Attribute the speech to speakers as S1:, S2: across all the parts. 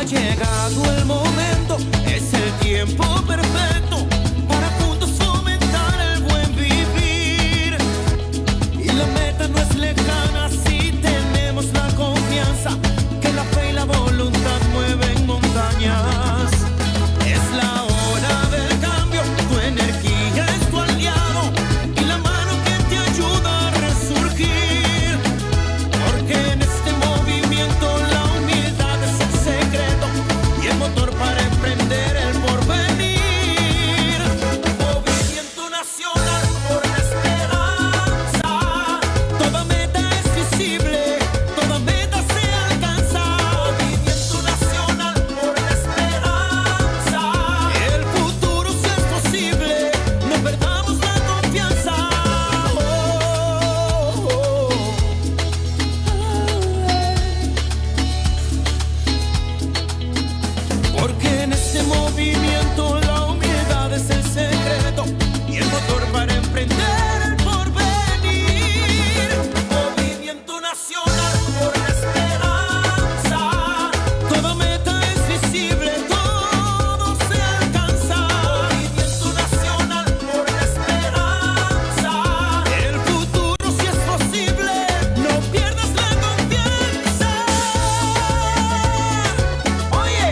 S1: llegado el momento, es el tiempo perfecto para juntos fomentar el buen vivir. Y la meta no es lejana si tenemos la confianza que la fe y la voluntad mueven montañas. Es la hora del cambio, tu energía es tu aliado y la mano que te ayuda a resurgir. Porque en este movimiento la humildad es el secreto y el motor para emprender el porvenir. Movimiento nacional por la esperanza. Toda meta es visible, toda meta se alcanza. Movimiento nacional por la esperanza. El futuro si es posible, no perdamos la confianza. Porque en este movimiento la humildad es el secreto y el motor para emprender el porvenir. Movimiento nacional por la esperanza. Toda meta es visible, todo se alcanza. Movimiento nacional por la esperanza. El futuro si es posible, no pierdas la confianza. Oye,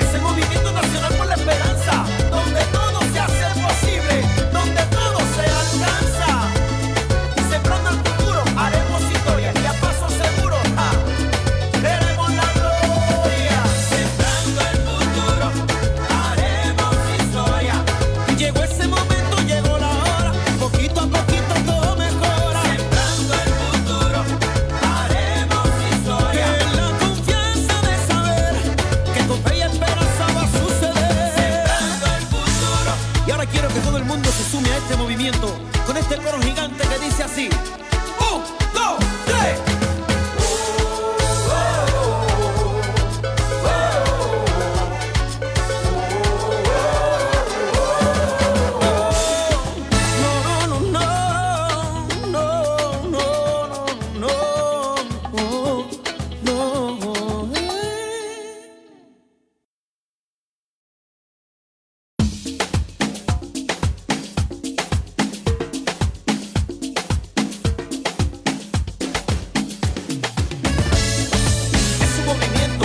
S1: es el movimiento nacional por la esperanza, donde todo se hace posible, donde todo se alcanza. Sembrando el futuro, haremos historia y a paso seguro, veremos la gloria. Sembrando el futuro, haremos historia. Llegó ese momento, llegó la hora, poquito a poquito todo mejora. Sembrando el futuro, haremos historia. Que la confianza de saber que con fe y esperanza va a suceder. Sembrando el futuro. Y ahora quiero que todo el mundo se sume a este movimiento con este coro gigante que dice así: 1, 2, 3. No, no, no, no, no, no, no, no. Es un movimiento,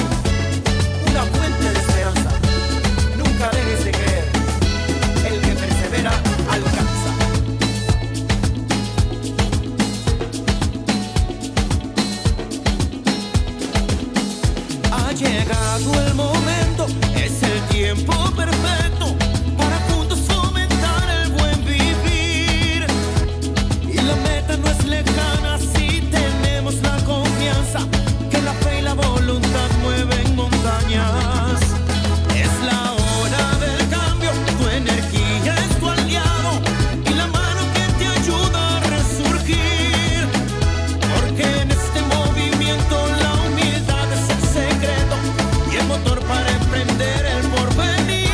S1: una fuente de esperanza. Nunca dejes de creer. El que persevera alcanza. Ha llegado el momento, es el tiempo perfecto para juntos fomentar el buen vivir. Y la meta no es lejana si tenemos la confianza que la fe y la voluntad mueven montañas. Es la hora del cambio, tu energía es tu aliado y la mano que te ayuda a resurgir. Porque en este movimiento la humildad es el secreto y el motor para emprender el porvenir.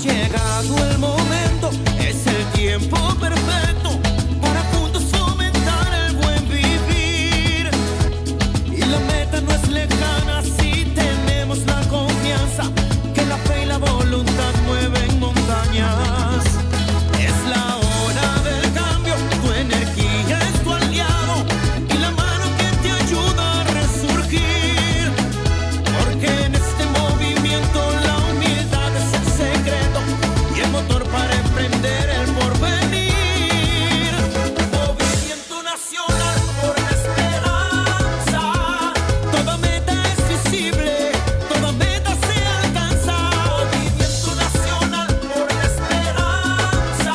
S1: llegado el momento, es el tiempo perfecto para juntos fomentar el buen vivir. Y la meta no es lejana si tenemos la confianza que la fe y la voluntad mueven montañas. Es la hora del cambio, tu energía es tu aliado y la mano que te ayuda a resurgir. Porque en este movimiento la humildad es el secreto y el motor para emprender el porvenir. Movimiento nacional por la esperanza. Toda meta es visible, toda meta se alcanza. Movimiento nacional por la esperanza.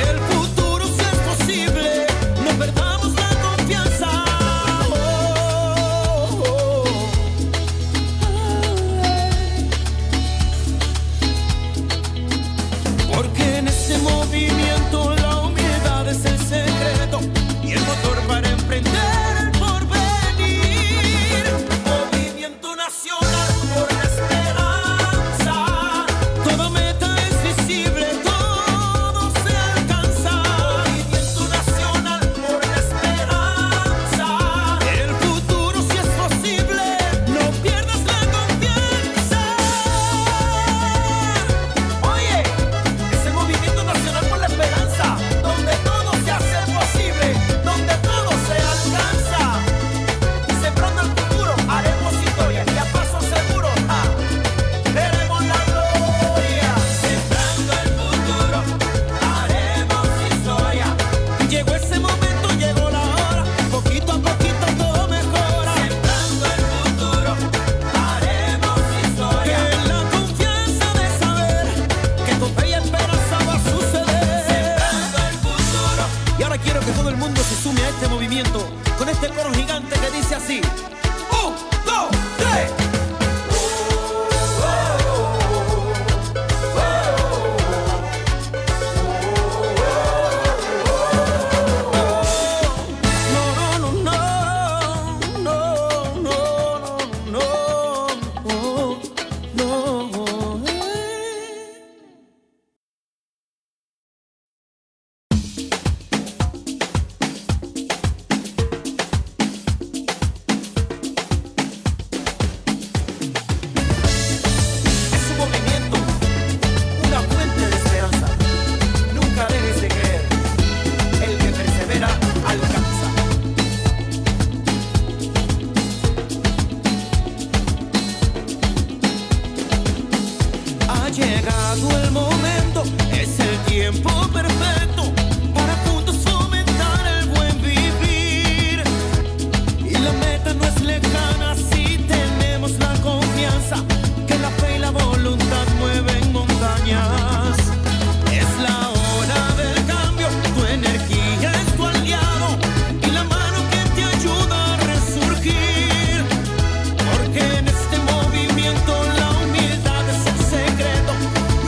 S1: El futuro si es posible, no perdamos la confianza. Porque en este movimiento la humildad es el secreto y el motor para emprender el porvenir. Movimiento nacional por la esperanza. Toda meta es visible, todo se alcanza. Movimiento nacional por la esperanza. El futuro si es posible, no pierdas la confianza. Oye, es el movimiento nacional por la esperanza, donde todo se hace posible, donde todo se alcanza. Sembrando el futuro, haremos historia y a paso seguro, veremos la gloria. Sembrando el futuro, haremos historia. Llegó ese momento, llegó la hora, poquito a poquito todo mejora. Sembrando el futuro, haremos historia. Que la confianza de saber que con fe y esperanza va a suceder. Sembrando el futuro. Y ahora quiero que todo el mundo se sume a este movimiento con este coro gigante que dice así: 1, 2, 3. Es un movimiento, una fuente de esperanza. Nunca dejes de creer. El que persevera alcanza. Ha llegado el momento, es el tiempo perfecto para juntos fomentar el buen vivir. Y la meta no es lejana si tenemos la confianza que la fe y la voluntad mueven montañas. Es la hora del cambio, tu energía es tu aliado y la mano que te ayuda a resurgir. Porque en este movimiento la humildad es el secreto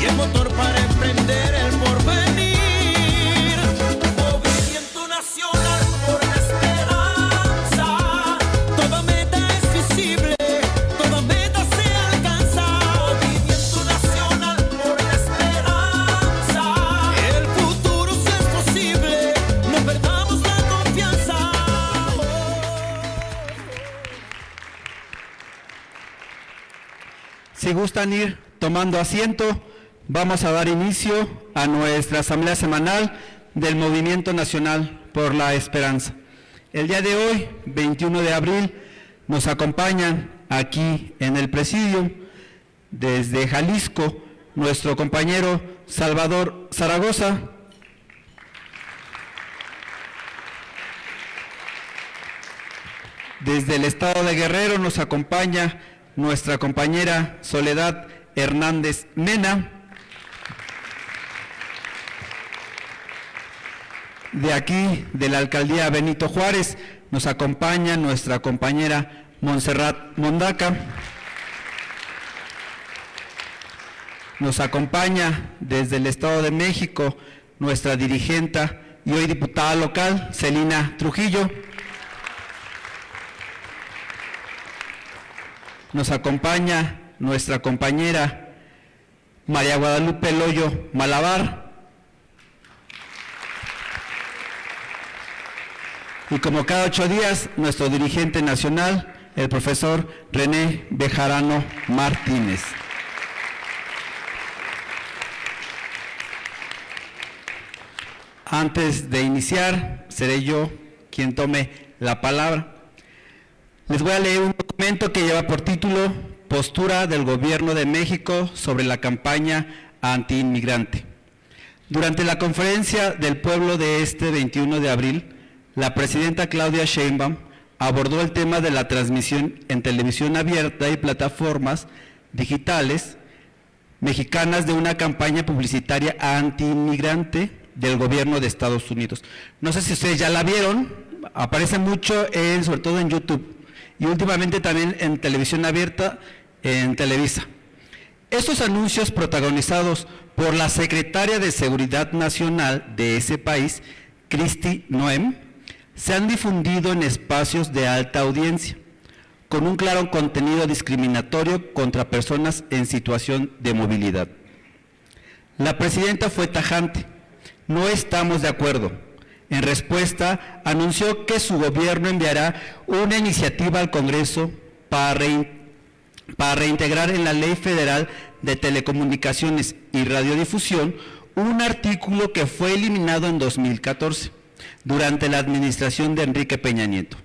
S1: y el motor para emprender el porvenir. Movimiento nacional por la esperanza. Toda meta es visible, toda meta se alcanza. Movimiento nacional por la esperanza. El futuro si es posible, no perdamos la confianza.
S2: Si gustan ir tomando asiento, vamos a dar inicio a nuestra asamblea semanal del Movimiento Nacional por la Esperanza. El día de hoy, 21 de abril, nos acompañan aquí en el presidium, desde Jalisco, nuestro compañero Salvador Zaragoza. Desde el estado de Guerrero nos acompaña nuestra compañera Soledad Hernández Mena. De aquí, de la alcaldía Benito Juárez, nos acompaña nuestra compañera Montserrat Mondaca. Nos acompaña desde el Estado de México nuestra dirigenta y hoy diputada local, Celina Trujillo. Nos acompaña nuestra compañera María Guadalupe Loyo Malabar. Y como cada 8 días, nuestro dirigente nacional, el profesor René Bejarano Martínez. Antes de iniciar, seré yo quien tome la palabra. Les voy a leer un documento que lleva por título Postura del Gobierno de México sobre la campaña antiinmigrante. Durante la conferencia del pueblo de este 21 de abril, la presidenta Claudia Sheinbaum abordó el tema de la transmisión en televisión abierta y plataformas digitales mexicanas de una campaña publicitaria antiinmigrante del gobierno de Estados Unidos. No sé si ustedes ya la vieron, aparece mucho sobre todo en YouTube y últimamente también en televisión abierta en Televisa. Estos anuncios protagonizados por la secretaria de Seguridad Nacional de ese país, Kristi Noem, se han difundido en espacios de alta audiencia, con un claro contenido discriminatorio contra personas en situación de movilidad. La presidenta fue tajante: no estamos de acuerdo. En respuesta, anunció que su gobierno enviará una iniciativa al Congreso para reintegrar en la Ley Federal de Telecomunicaciones y Radiodifusión un artículo que fue eliminado en 2014, durante la administración de Enrique Peña Nieto.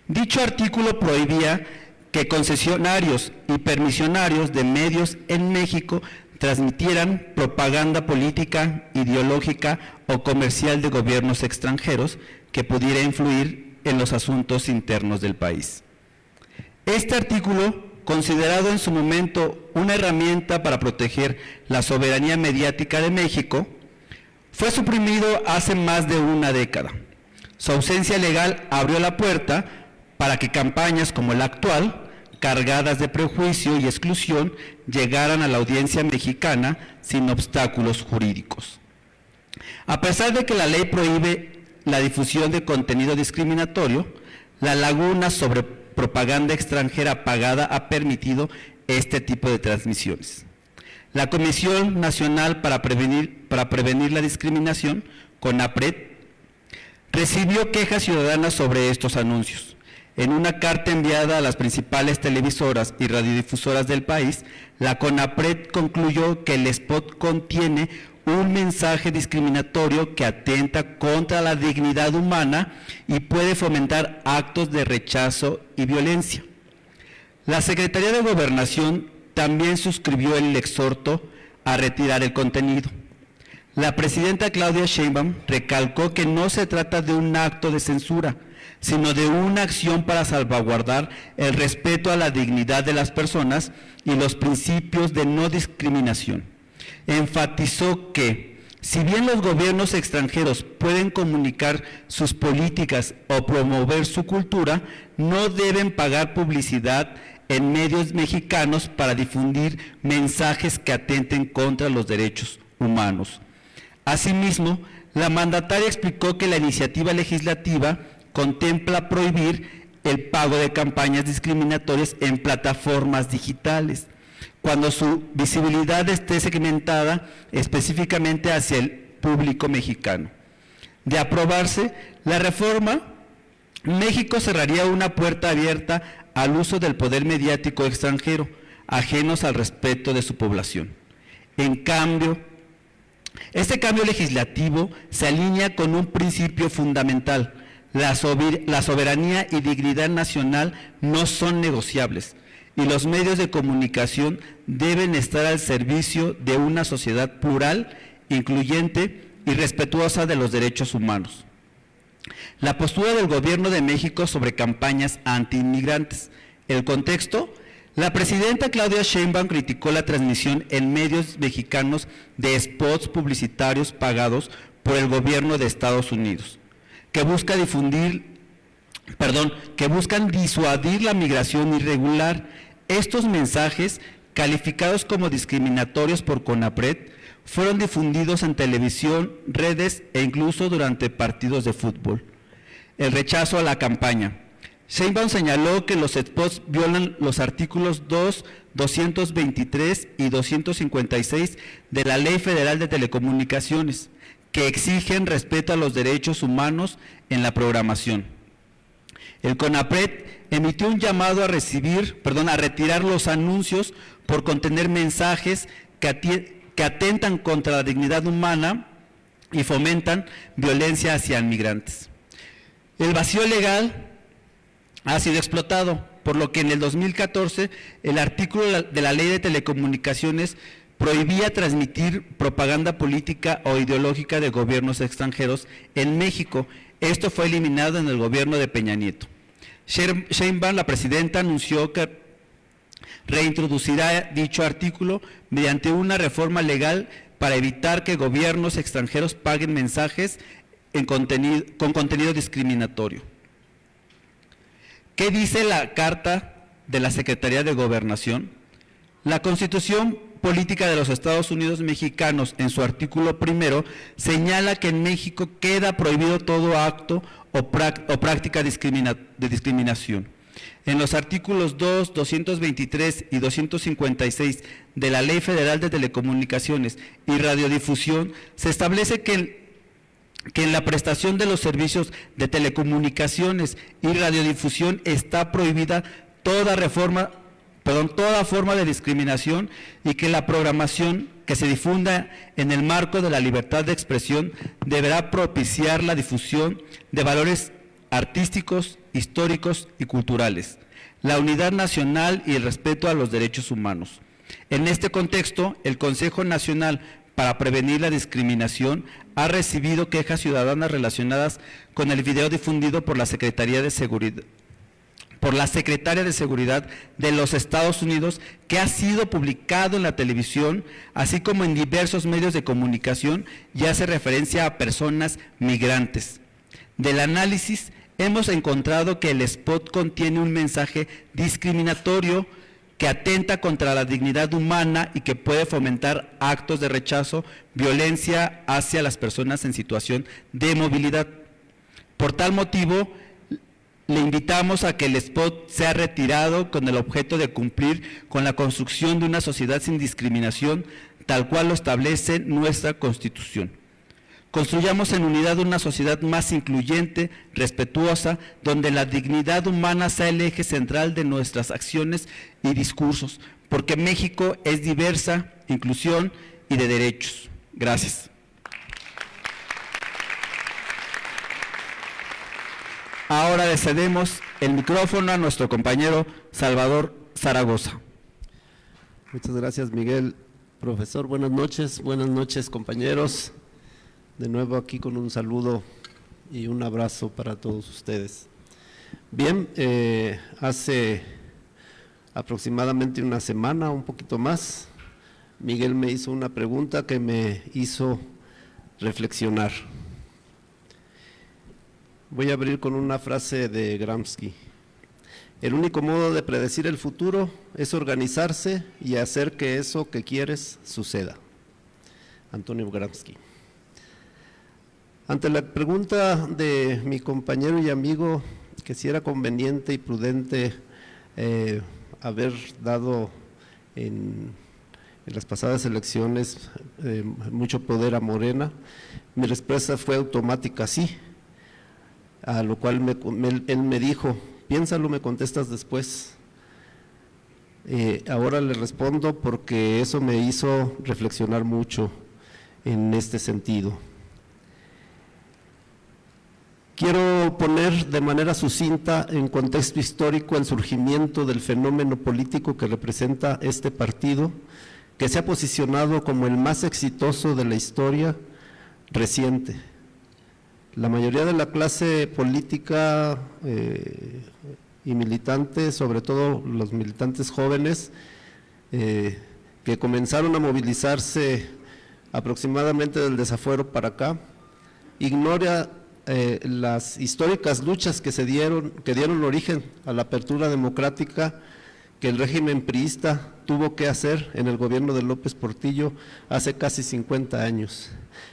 S2: Dicho artículo prohibía que concesionarios y permisionarios de medios en México transmitieran propaganda política, ideológica o comercial de gobiernos extranjeros que pudiera influir en los asuntos internos del país. Este artículo, considerado en su momento una herramienta para proteger la soberanía mediática de México, fue suprimido hace más de una década. Su ausencia legal abrió la puerta para que campañas como la actual, cargadas de prejuicio y exclusión, llegaran a la audiencia mexicana sin obstáculos jurídicos. A pesar de que la ley prohíbe la difusión de contenido discriminatorio, la laguna sobre propaganda extranjera pagada ha permitido este tipo de transmisiones. La Comisión Nacional para Prevenir la Discriminación, CONAPRED, recibió quejas ciudadanas sobre estos anuncios. En una carta enviada a las principales televisoras y radiodifusoras del país, la CONAPRED concluyó que el spot contiene un mensaje discriminatorio que atenta contra la dignidad humana y puede fomentar actos de rechazo y violencia. La Secretaría de Gobernación también suscribió el exhorto a retirar el contenido. La presidenta Claudia Sheinbaum recalcó que no se trata de un acto de censura, sino de una acción para salvaguardar el respeto a la dignidad de las personas y los principios de no discriminación. Enfatizó que, si bien los gobiernos extranjeros pueden comunicar sus políticas o promover su cultura, no deben pagar publicidad en medios mexicanos para difundir mensajes que atenten contra los derechos humanos. Asimismo, la mandataria explicó que la iniciativa legislativa contempla prohibir el pago de campañas discriminatorias en plataformas digitales, cuando su visibilidad esté segmentada específicamente hacia el público mexicano. De aprobarse la reforma, México cerraría una puerta abierta al uso del poder mediático extranjero, ajenos al respeto de su población. En cambio, este cambio legislativo se alinea con un principio fundamental: la soberanía y dignidad nacional no son negociables, y los medios de comunicación deben estar al servicio de una sociedad plural, incluyente y respetuosa de los derechos humanos. La postura del Gobierno de México sobre campañas antiinmigrantes. El contexto: la presidenta Claudia Sheinbaum criticó la transmisión en medios mexicanos de spots publicitarios pagados por el gobierno de Estados Unidos, que buscan disuadir la migración irregular. Estos mensajes, calificados como discriminatorios por CONAPRED, fueron difundidos en televisión, redes e incluso durante partidos de fútbol. El rechazo a la campaña. Sheinbaum señaló que los spots violan los artículos 2, 223 y 256 de la Ley Federal de Telecomunicaciones, que exigen respeto a los derechos humanos en la programación. El CONAPRED emitió un llamado a retirar los anuncios por contener mensajes que atentan contra la dignidad humana y fomentan violencia hacia migrantes. El vacío legal ha sido explotado, por lo que en el 2014 el artículo de la Ley de Telecomunicaciones prohibía transmitir propaganda política o ideológica de gobiernos extranjeros en México. Esto fue eliminado en el gobierno de Peña Nieto. Sheinbaum, la presidenta, anunció que reintroducirá dicho artículo mediante una reforma legal para evitar que gobiernos extranjeros paguen mensajes con contenido discriminatorio. ¿Qué dice la Carta de la Secretaría de Gobernación? La Constitución Política de los Estados Unidos Mexicanos, en su artículo 1, señala que en México queda prohibido todo acto o práctica de discriminación. En los artículos 2, 223 y 256 de la Ley Federal de Telecomunicaciones y Radiodifusión se establece que en la prestación de los servicios de telecomunicaciones y radiodifusión está prohibida toda forma de discriminación y que la programación que se difunda en el marco de la libertad de expresión deberá propiciar la difusión de valores artísticos, históricos y culturales, la unidad nacional y el respeto a los derechos humanos. En este contexto, el Consejo Nacional para Prevenir la Discriminación ha recibido quejas ciudadanas relacionadas con el video difundido por la Secretaría de Seguridad, Secretaria de Seguridad de los Estados Unidos, que ha sido publicado en la televisión, así como en diversos medios de comunicación, y hace referencia a personas migrantes. Del análisis, hemos encontrado que el spot contiene un mensaje discriminatorio que atenta contra la dignidad humana y que puede fomentar actos de rechazo, violencia hacia las personas en situación de movilidad. Por tal motivo, le invitamos a que el spot sea retirado con el objeto de cumplir con la construcción de una sociedad sin discriminación, tal cual lo establece nuestra Constitución. Construyamos en unidad una sociedad más incluyente, respetuosa, donde la dignidad humana sea el eje central de nuestras acciones y discursos, porque México es diversa, inclusión y de derechos. Gracias. Ahora le cedemos el micrófono a nuestro compañero Salvador Zaragoza.
S3: Muchas gracias, Miguel. Profesor, buenas noches compañeros. De nuevo aquí con un saludo y un abrazo para todos ustedes. Bien, hace aproximadamente una semana, un poquito más, Miguel me hizo una pregunta que me hizo reflexionar. Voy a abrir con una frase de Gramsci. El único modo de predecir el futuro es organizarse y hacer que eso que quieres suceda. Antonio Gramsci. Ante la pregunta de mi compañero y amigo que si era conveniente y prudente haber dado en las pasadas elecciones mucho poder a Morena, mi respuesta fue automática, sí, a lo cual él me dijo, piénsalo, me contestas después. Ahora le respondo porque eso me hizo reflexionar mucho en este sentido. Quiero poner de manera sucinta en contexto histórico el surgimiento del fenómeno político que representa este partido, que se ha posicionado como el más exitoso de la historia reciente. La mayoría de la clase política y militante, sobre todo los militantes jóvenes, que comenzaron a movilizarse aproximadamente del desafuero para acá, ignora las históricas luchas que dieron origen a la apertura democrática que el régimen priista tuvo que hacer en el gobierno de López Portillo hace casi 50 años.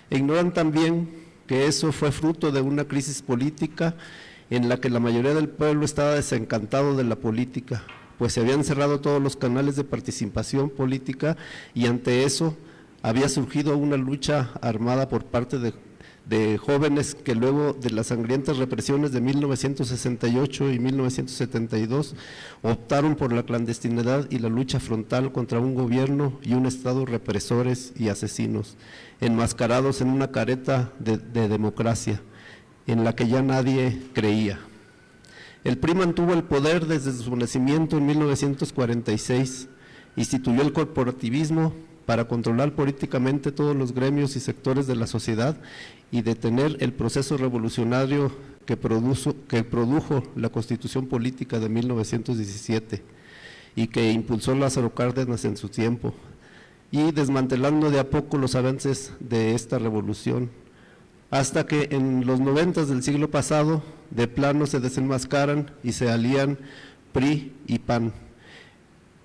S3: Ignoran también que eso fue fruto de una crisis política en la que la mayoría del pueblo estaba desencantado de la política, pues se habían cerrado todos los canales de participación política y ante eso había surgido una lucha armada por parte de jóvenes que luego de las sangrientas represiones de 1968 y 1972 optaron por la clandestinidad y la lucha frontal contra un gobierno y un Estado represores y asesinos, enmascarados en una careta de democracia en la que ya nadie creía. El PRI mantuvo el poder desde su nacimiento en 1946, instituyó el corporativismo para controlar políticamente todos los gremios y sectores de la sociedad y detener el proceso revolucionario que produjo la Constitución Política de 1917 y que impulsó Lázaro Cárdenas en su tiempo, y desmantelando de a poco los avances de esta revolución, hasta que en los 90 del siglo pasado de plano se desenmascaran y se alían PRI y PAN.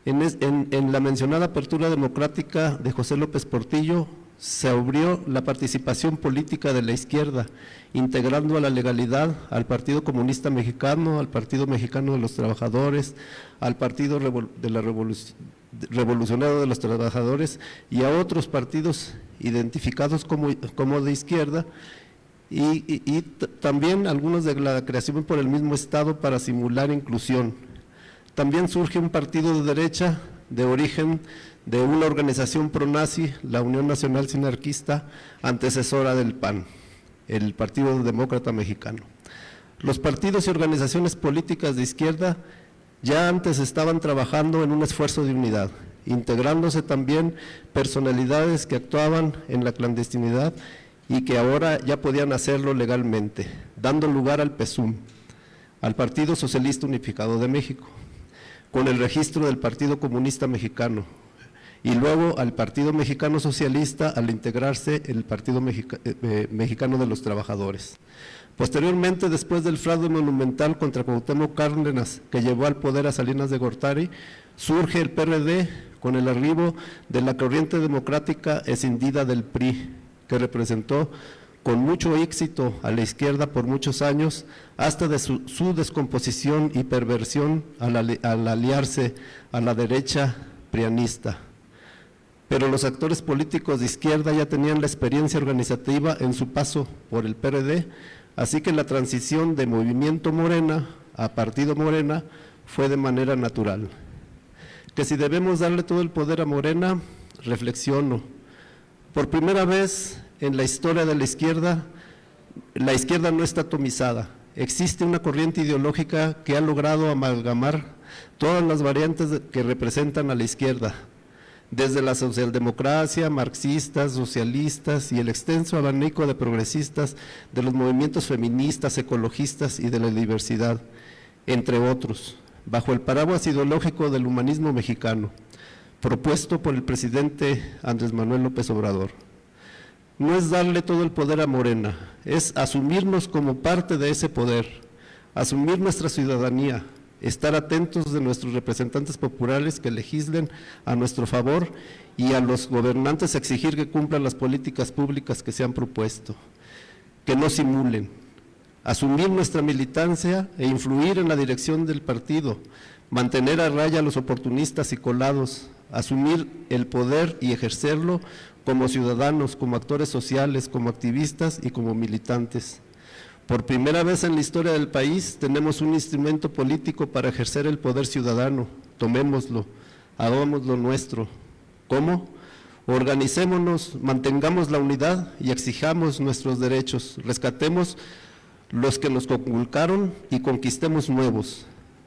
S3: En la mencionada apertura democrática de José López Portillo se abrió la participación política de la izquierda, integrando a la legalidad al Partido Comunista Mexicano, al Partido Mexicano de los Trabajadores, al Partido Revolucionario de los Trabajadores y a otros partidos identificados como de izquierda, y también algunos de la creación por el mismo Estado para simular inclusión. También surge un partido de derecha de origen de una organización pronazi, la Unión Nacional Sinarquista, antecesora del PAN, el Partido Demócrata Mexicano. Los partidos y organizaciones políticas de izquierda ya antes estaban trabajando en un esfuerzo de unidad, integrándose también personalidades que actuaban en la clandestinidad y que ahora ya podían hacerlo legalmente, dando lugar al PSUM, al Partido Socialista Unificado de México, con el registro del Partido Comunista Mexicano, y luego al Partido Mexicano Socialista al integrarse el Partido Mexicano de los Trabajadores. Posteriormente, después del fraude monumental contra Cuauhtémoc Cárdenas, que llevó al poder a Salinas de Gortari, surge el PRD con el arribo de la corriente democrática escindida del PRI, que representó con mucho éxito a la izquierda por muchos años, hasta de su descomposición y perversión al aliarse a la derecha prianista. Pero los actores políticos de izquierda ya tenían la experiencia organizativa en su paso por el PRD, así que la transición de Movimiento Morena a Partido Morena fue de manera natural. Que si debemos darle todo el poder a Morena, reflexiono. Por primera vez en la historia de la izquierda no está atomizada. Existe una corriente ideológica que ha logrado amalgamar todas las variantes que representan a la izquierda, desde la socialdemocracia, marxistas, socialistas y el extenso abanico de progresistas de los movimientos feministas, ecologistas y de la diversidad, entre otros, bajo el paraguas ideológico del humanismo mexicano, propuesto por el presidente Andrés Manuel López Obrador. No es darle todo el poder a Morena, es asumirnos como parte de ese poder, asumir nuestra ciudadanía, estar atentos de nuestros representantes populares que legislen a nuestro favor y a los gobernantes exigir que cumplan las políticas públicas que se han propuesto, que no simulen, asumir nuestra militancia e influir en la dirección del partido, mantener a raya a los oportunistas y colados, asumir el poder y ejercerlo como ciudadanos, como actores sociales, como activistas y como militantes. Por primera vez en la historia del país tenemos un instrumento político para ejercer el poder ciudadano. Tomémoslo, hagámoslo nuestro. ¿Cómo? Organicémonos, mantengamos la unidad y exijamos nuestros derechos. Rescatemos los que nos conculcaron y conquistemos nuevos.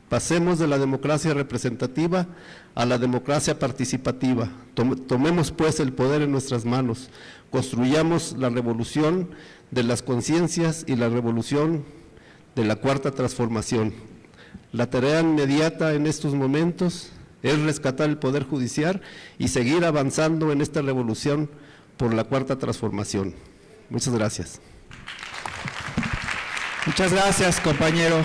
S3: Pasemos de la democracia representativa a la democracia participativa. Tomemos pues el poder en nuestras manos. Construyamos la revolución de las conciencias y la revolución de la cuarta transformación. La tarea inmediata en estos momentos es rescatar el Poder Judicial y seguir avanzando en esta revolución por la cuarta transformación. Muchas gracias.
S2: Muchas gracias, compañero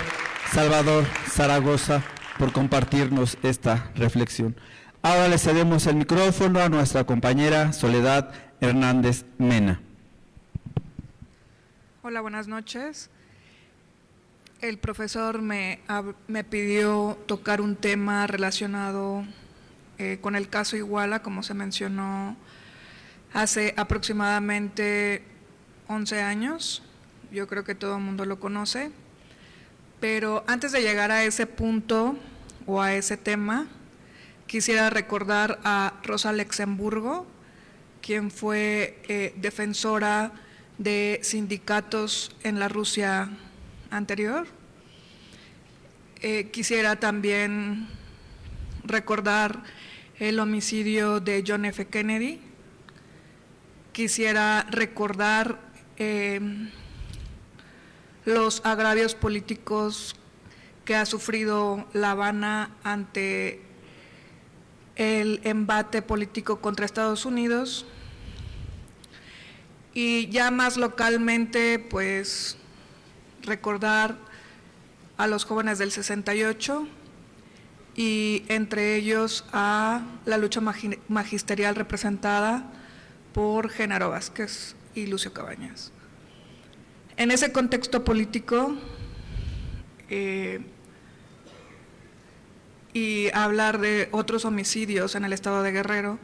S2: Salvador Zaragoza, por compartirnos esta reflexión. Ahora le cedemos el micrófono a nuestra compañera Soledad Hernández Mena.
S4: Hola, buenas noches. El profesor me pidió tocar un tema relacionado con el caso Iguala, como se mencionó hace aproximadamente 11 años. Yo creo que todo el mundo lo conoce. Pero antes de llegar a ese punto o a ese tema, quisiera recordar a Rosa Luxemburgo, quien fue defensora de sindicatos en la Rusia anterior. Quisiera también recordar el homicidio de John F. Kennedy. Quisiera recordar los agravios políticos que ha sufrido La Habana ante el embate político contra Estados Unidos. Y ya más localmente, pues, recordar a los jóvenes del 68 y entre ellos a la lucha magisterial representada por Genaro Vázquez y Lucio Cabañas. En ese contexto político y hablar de otros homicidios en el estado de Guerrero,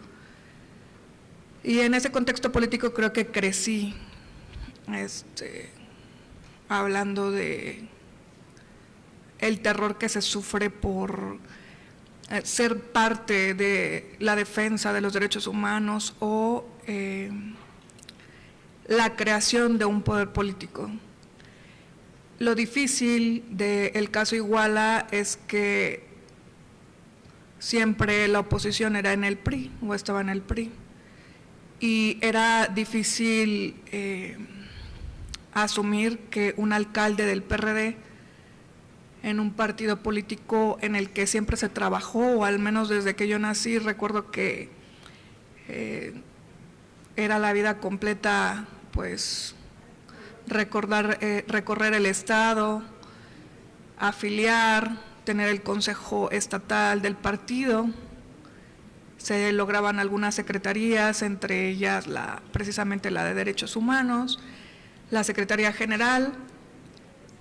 S4: y en ese contexto político creo que crecí hablando de el terror que se sufre por ser parte de la defensa de los derechos humanos o la creación de un poder político. Lo difícil del caso Iguala es que siempre la oposición era en el PRI o estaba en el PRI y era difícil asumir que un alcalde del PRD en un partido político en el que siempre se trabajó, o al menos desde que yo nací, recuerdo que era la vida completa, pues, recorrer el estado, afiliar, tener el consejo estatal del partido. Se lograban algunas secretarías, entre ellas precisamente la de Derechos Humanos, la Secretaría General.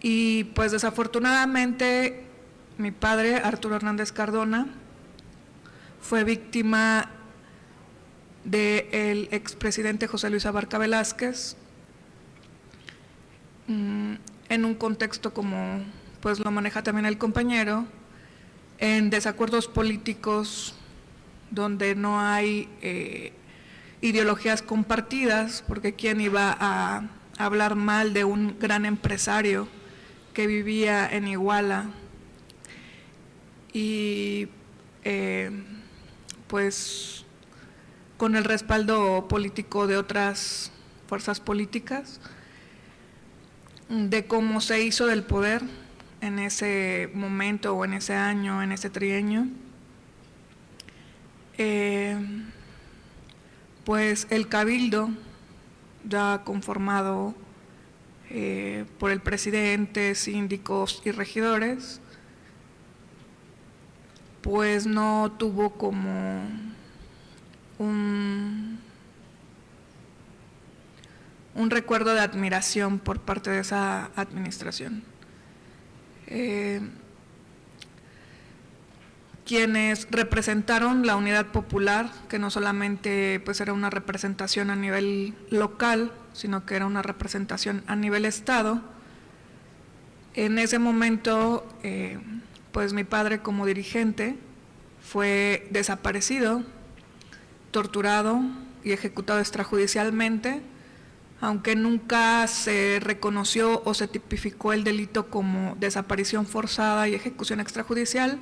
S4: Y pues desafortunadamente mi padre, Arturo Hernández Cardona, fue víctima del expresidente José Luis Abarca Velázquez, en un contexto como pues lo maneja también el compañero, en desacuerdos políticos donde no hay ideologías compartidas, porque quién iba a hablar mal de un gran empresario que vivía en Iguala y pues con el respaldo político de otras fuerzas políticas, de cómo se hizo del poder en ese momento o en ese año, en ese trienio. Pues el cabildo ya conformado por el presidente, síndicos y regidores, pues no tuvo como un recuerdo de admiración por parte de esa administración. Quienes representaron la Unidad Popular, que no solamente pues era una representación a nivel local, sino que era una representación a nivel estado. En ese momento, pues mi padre como dirigente fue desaparecido, torturado y ejecutado extrajudicialmente, aunque nunca se reconoció o se tipificó el delito como desaparición forzada y ejecución extrajudicial.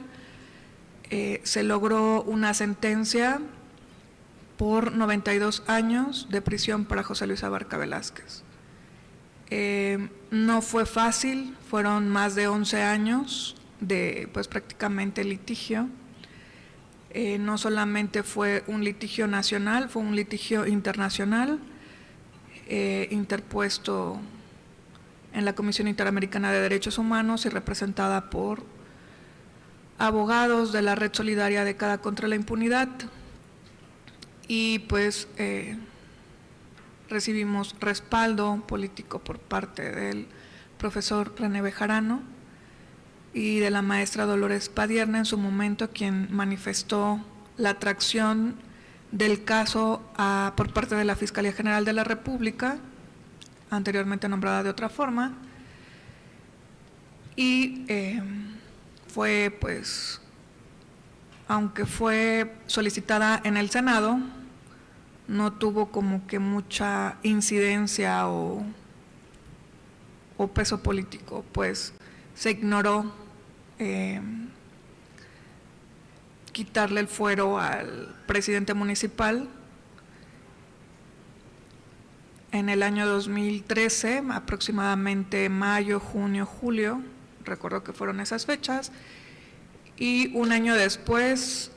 S4: Se logró una sentencia por 92 años de prisión para José Luis Abarca Velázquez. No fue fácil, fueron más de 11 años de pues prácticamente litigio. No solamente fue un litigio nacional, fue un litigio internacional interpuesto en la Comisión Interamericana de Derechos Humanos y representada por abogados de la Red Solidaria Década contra la Impunidad. Y pues recibimos respaldo político por parte del profesor René Bejarano y de la maestra Dolores Padierna en su momento, quien manifestó la atracción del caso por parte de la Fiscalía General de la República, anteriormente nombrada de otra forma, y fue, pues, aunque fue solicitada en el Senado, no tuvo como que mucha incidencia o peso político, pues se ignoró quitarle el fuero al presidente municipal. En el año 2013, aproximadamente mayo, junio, julio, recuerdo que fueron esas fechas, y un año después,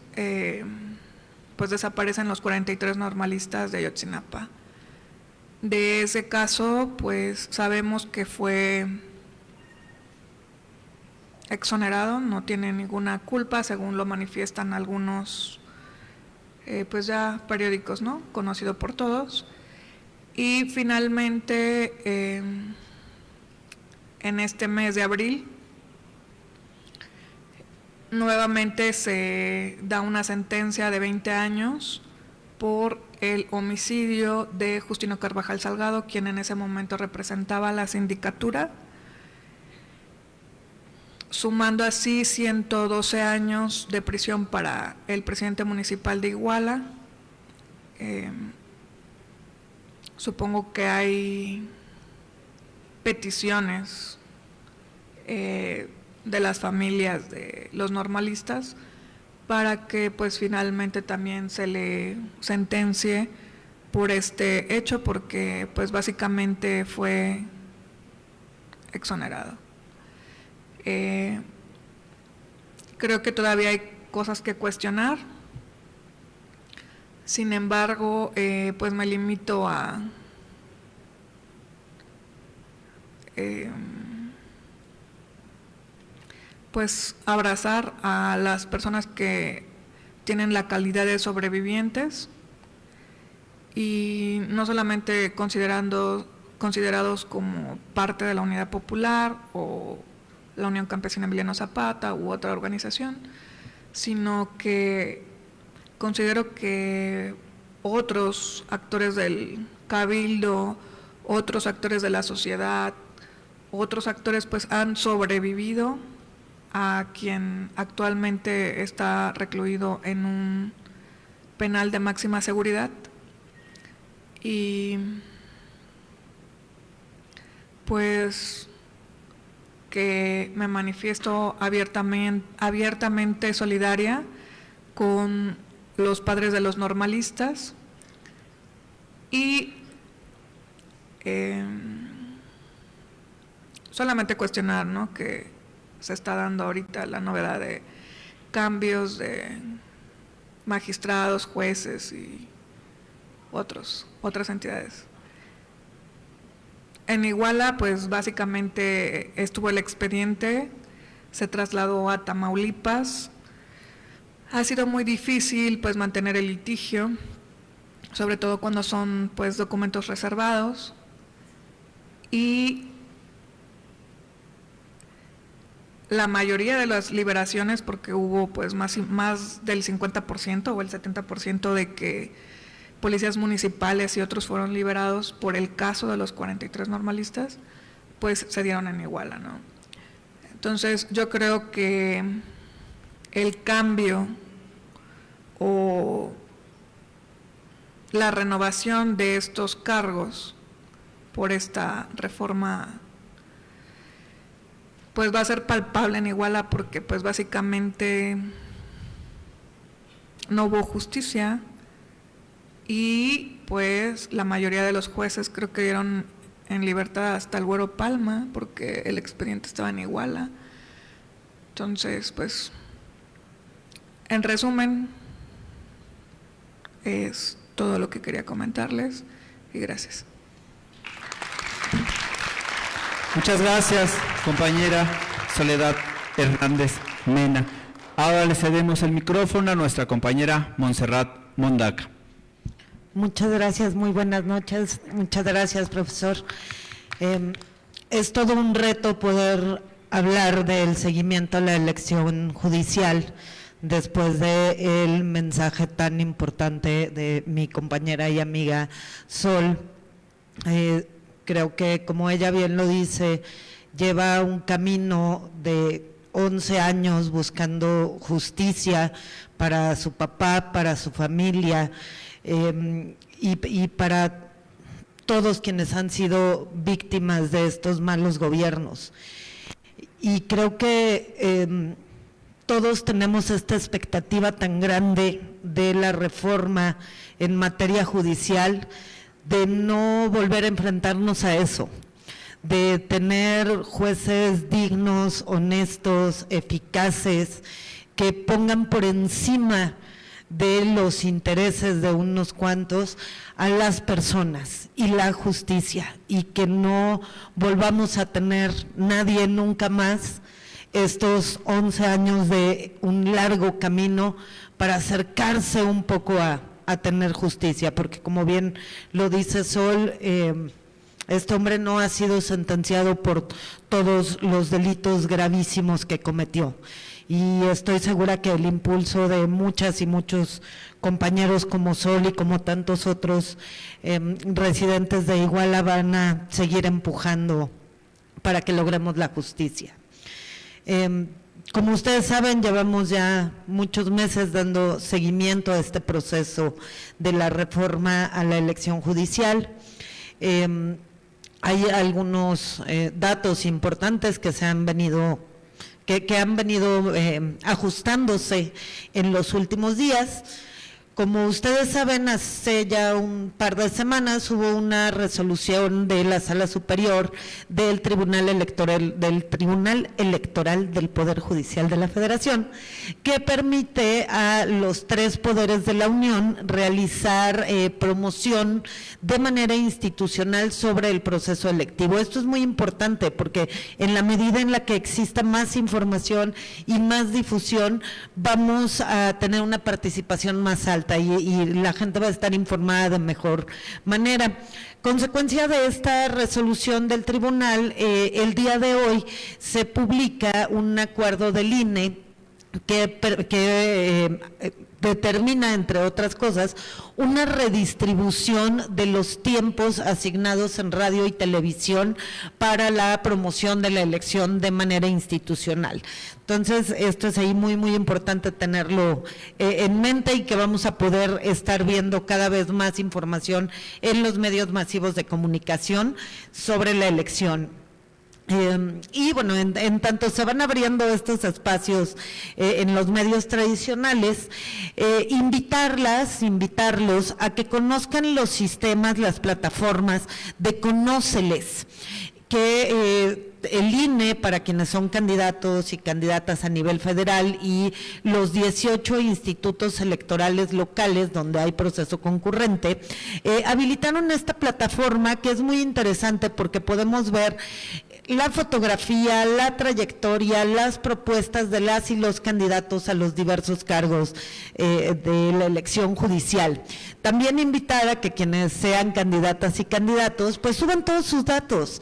S4: pues desaparecen los 43 normalistas de Ayotzinapa. De ese caso, pues sabemos que fue exonerado, no tiene ninguna culpa, según lo manifiestan algunos, pues ya periódicos, ¿no?, conocido por todos. Y finalmente, en este mes de abril, nuevamente se da una sentencia de 20 años por el homicidio de Justino Carvajal Salgado, quien en ese momento representaba a la sindicatura, sumando así 112 años de prisión para el presidente municipal de Iguala. Supongo que hay peticiones de las familias de los normalistas para que pues finalmente también se le sentencie por este hecho, porque pues básicamente fue exonerado. Creo que todavía hay cosas que cuestionar. Sin embargo, pues me limito a pues abrazar a las personas que tienen la calidad de sobrevivientes y no solamente considerados como parte de la Unidad Popular o la Unión Campesina Emiliano Zapata u otra organización, sino que considero que otros actores del cabildo, otros actores de la sociedad, otros actores pues han sobrevivido a quien actualmente está recluido en un penal de máxima seguridad, y pues que me manifiesto abiertamente solidaria con los padres de los normalistas y solamente cuestionar, ¿no?, que se está dando ahorita la novedad de cambios de magistrados, jueces y otras entidades. En Iguala, pues básicamente estuvo el expediente, se trasladó a Tamaulipas. Ha sido muy difícil pues mantener el litigio, sobre todo cuando son pues documentos reservados, y la mayoría de las liberaciones, porque hubo pues más del 50% o el 70% de que policías municipales y otros fueron liberados por el caso de los 43 normalistas, pues se dieron en Iguala, ¿no? Entonces yo creo que el cambio o la renovación de estos cargos por esta reforma pues va a ser palpable en Iguala, porque pues básicamente no hubo justicia y pues la mayoría de los jueces creo que dieron en libertad hasta el Güero Palma, porque el expediente estaba en Iguala. Entonces, pues, en resumen, es todo lo que quería comentarles y gracias.
S2: Muchas gracias, compañera Soledad Hernández Mena. Ahora le cedemos el micrófono a nuestra compañera Montserrat Mondaca.
S5: Muchas gracias, muy buenas noches. Muchas gracias, profesor. Es todo un reto poder hablar del seguimiento a la elección judicial después del mensaje tan importante de mi compañera y amiga Sol. Creo que, como ella bien lo dice, lleva un camino de 11 años buscando justicia para su papá, para su familia y para todos quienes han sido víctimas de estos malos gobiernos. Y creo que todos tenemos esta expectativa tan grande de la reforma en materia judicial, de no volver a enfrentarnos a eso, de tener jueces dignos, honestos, eficaces, que pongan por encima de los intereses de unos cuantos a las personas y la justicia, y que no volvamos a tener nadie nunca más estos 11 años de un largo camino para acercarse un poco a tener justicia, porque como bien lo dice Sol, este hombre no ha sido sentenciado por todos los delitos gravísimos que cometió, y estoy segura que el impulso de muchas y muchos compañeros como Sol y como tantos otros residentes de Iguala van a seguir empujando para que logremos la justicia. Como ustedes saben, llevamos ya muchos meses dando seguimiento a este proceso de la reforma a la elección judicial. Hay algunos datos importantes que han venido ajustándose en los últimos días. Como ustedes saben, hace ya un par de semanas hubo una resolución de la Sala Superior del Tribunal Electoral del Poder Judicial de la Federación, que permite a los 3 poderes de la Unión realizar promoción de manera institucional sobre el proceso electivo. Esto es muy importante porque en la medida en la que exista más información y más difusión, vamos a tener una participación más alta y la gente va a estar informada de mejor manera. Consecuencia de esta resolución del tribunal, el día de hoy se publica un acuerdo del INE que determina, entre otras cosas, una redistribución de los tiempos asignados en radio y televisión para la promoción de la elección de manera institucional. Entonces, esto es ahí muy, muy importante tenerlo en mente, y que vamos a poder estar viendo cada vez más información en los medios masivos de comunicación sobre la elección. Y bueno, en tanto se van abriendo estos espacios en los medios tradicionales, invitarlos a que conozcan los sistemas, las plataformas de Conóceles, que el INE, para quienes son candidatos y candidatas a nivel federal, y los 18 institutos electorales locales donde hay proceso concurrente, habilitaron esta plataforma, que es muy interesante porque podemos ver la fotografía, la trayectoria, las propuestas de las y los candidatos a los diversos cargos de la elección judicial. También invitar a que quienes sean candidatas y candidatos, pues suban todos sus datos,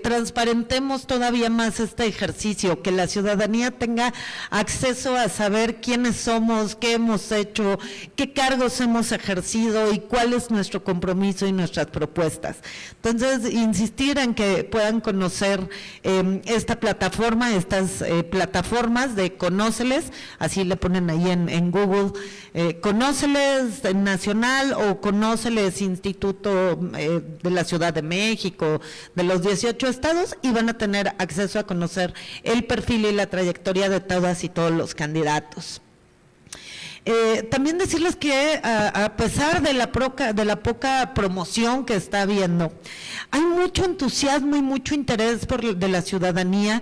S5: transparentemos todavía más este ejercicio, que la ciudadanía tenga acceso a saber quiénes somos, qué hemos hecho, qué cargos hemos ejercido y cuál es nuestro compromiso y nuestras propuestas. Entonces, insistir en que puedan conocer esta plataforma, estas plataformas de Conóceles, así le ponen ahí en Google, Conóceles Nacional o Conóceles Instituto de la Ciudad de México, de los 18 estados, y van a tener acceso a conocer el perfil y la trayectoria de todas y todos los candidatos. También decirles que a pesar de la poca promoción que está habiendo, hay mucho entusiasmo y mucho interés de la ciudadanía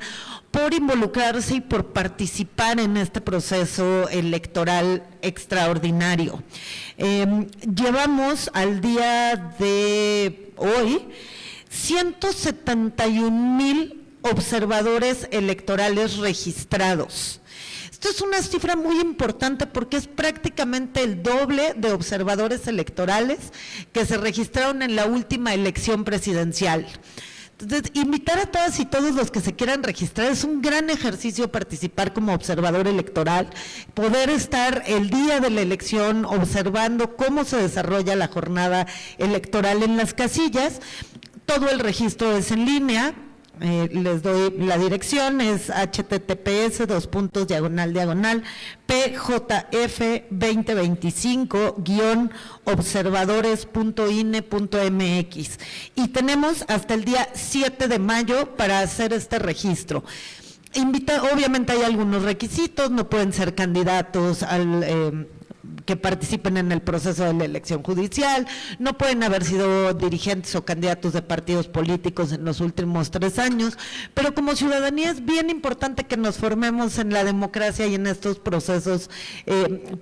S5: por involucrarse y por participar en este proceso electoral extraordinario. Llevamos al día de hoy 171,000 observadores electorales registrados. Esto es una cifra muy importante porque es prácticamente el doble de observadores electorales que se registraron en la última elección presidencial. Entonces, invitar a todas y todos los que se quieran registrar, es un gran ejercicio participar como observador electoral, poder estar el día de la elección observando cómo se desarrolla la jornada electoral en las casillas. Todo el registro es en línea. Les doy la dirección, es https://pjf2025-observadores.ine.mx y tenemos hasta el día 7 de mayo para hacer este registro. Obviamente hay algunos requisitos, no pueden ser candidatos que participen en el proceso de la elección judicial, no pueden haber sido dirigentes o candidatos de partidos políticos en los últimos 3 años, pero como ciudadanía es bien importante que nos formemos en la democracia y en estos procesos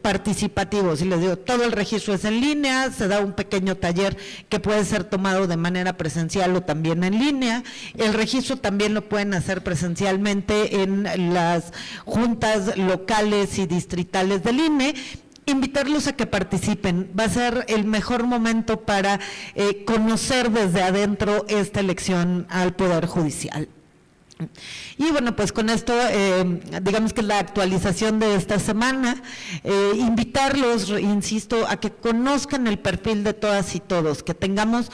S5: participativos. Y les digo, todo el registro es en línea, se da un pequeño taller que puede ser tomado de manera presencial o también en línea. El registro también lo pueden hacer presencialmente en las juntas locales y distritales del INE. Invitarlos a que participen, va a ser el mejor momento para conocer desde adentro esta elección al Poder Judicial. Y bueno, pues con esto, digamos que la actualización de esta semana, invitarlos, insisto, a que conozcan el perfil de todas y todos, que tengamos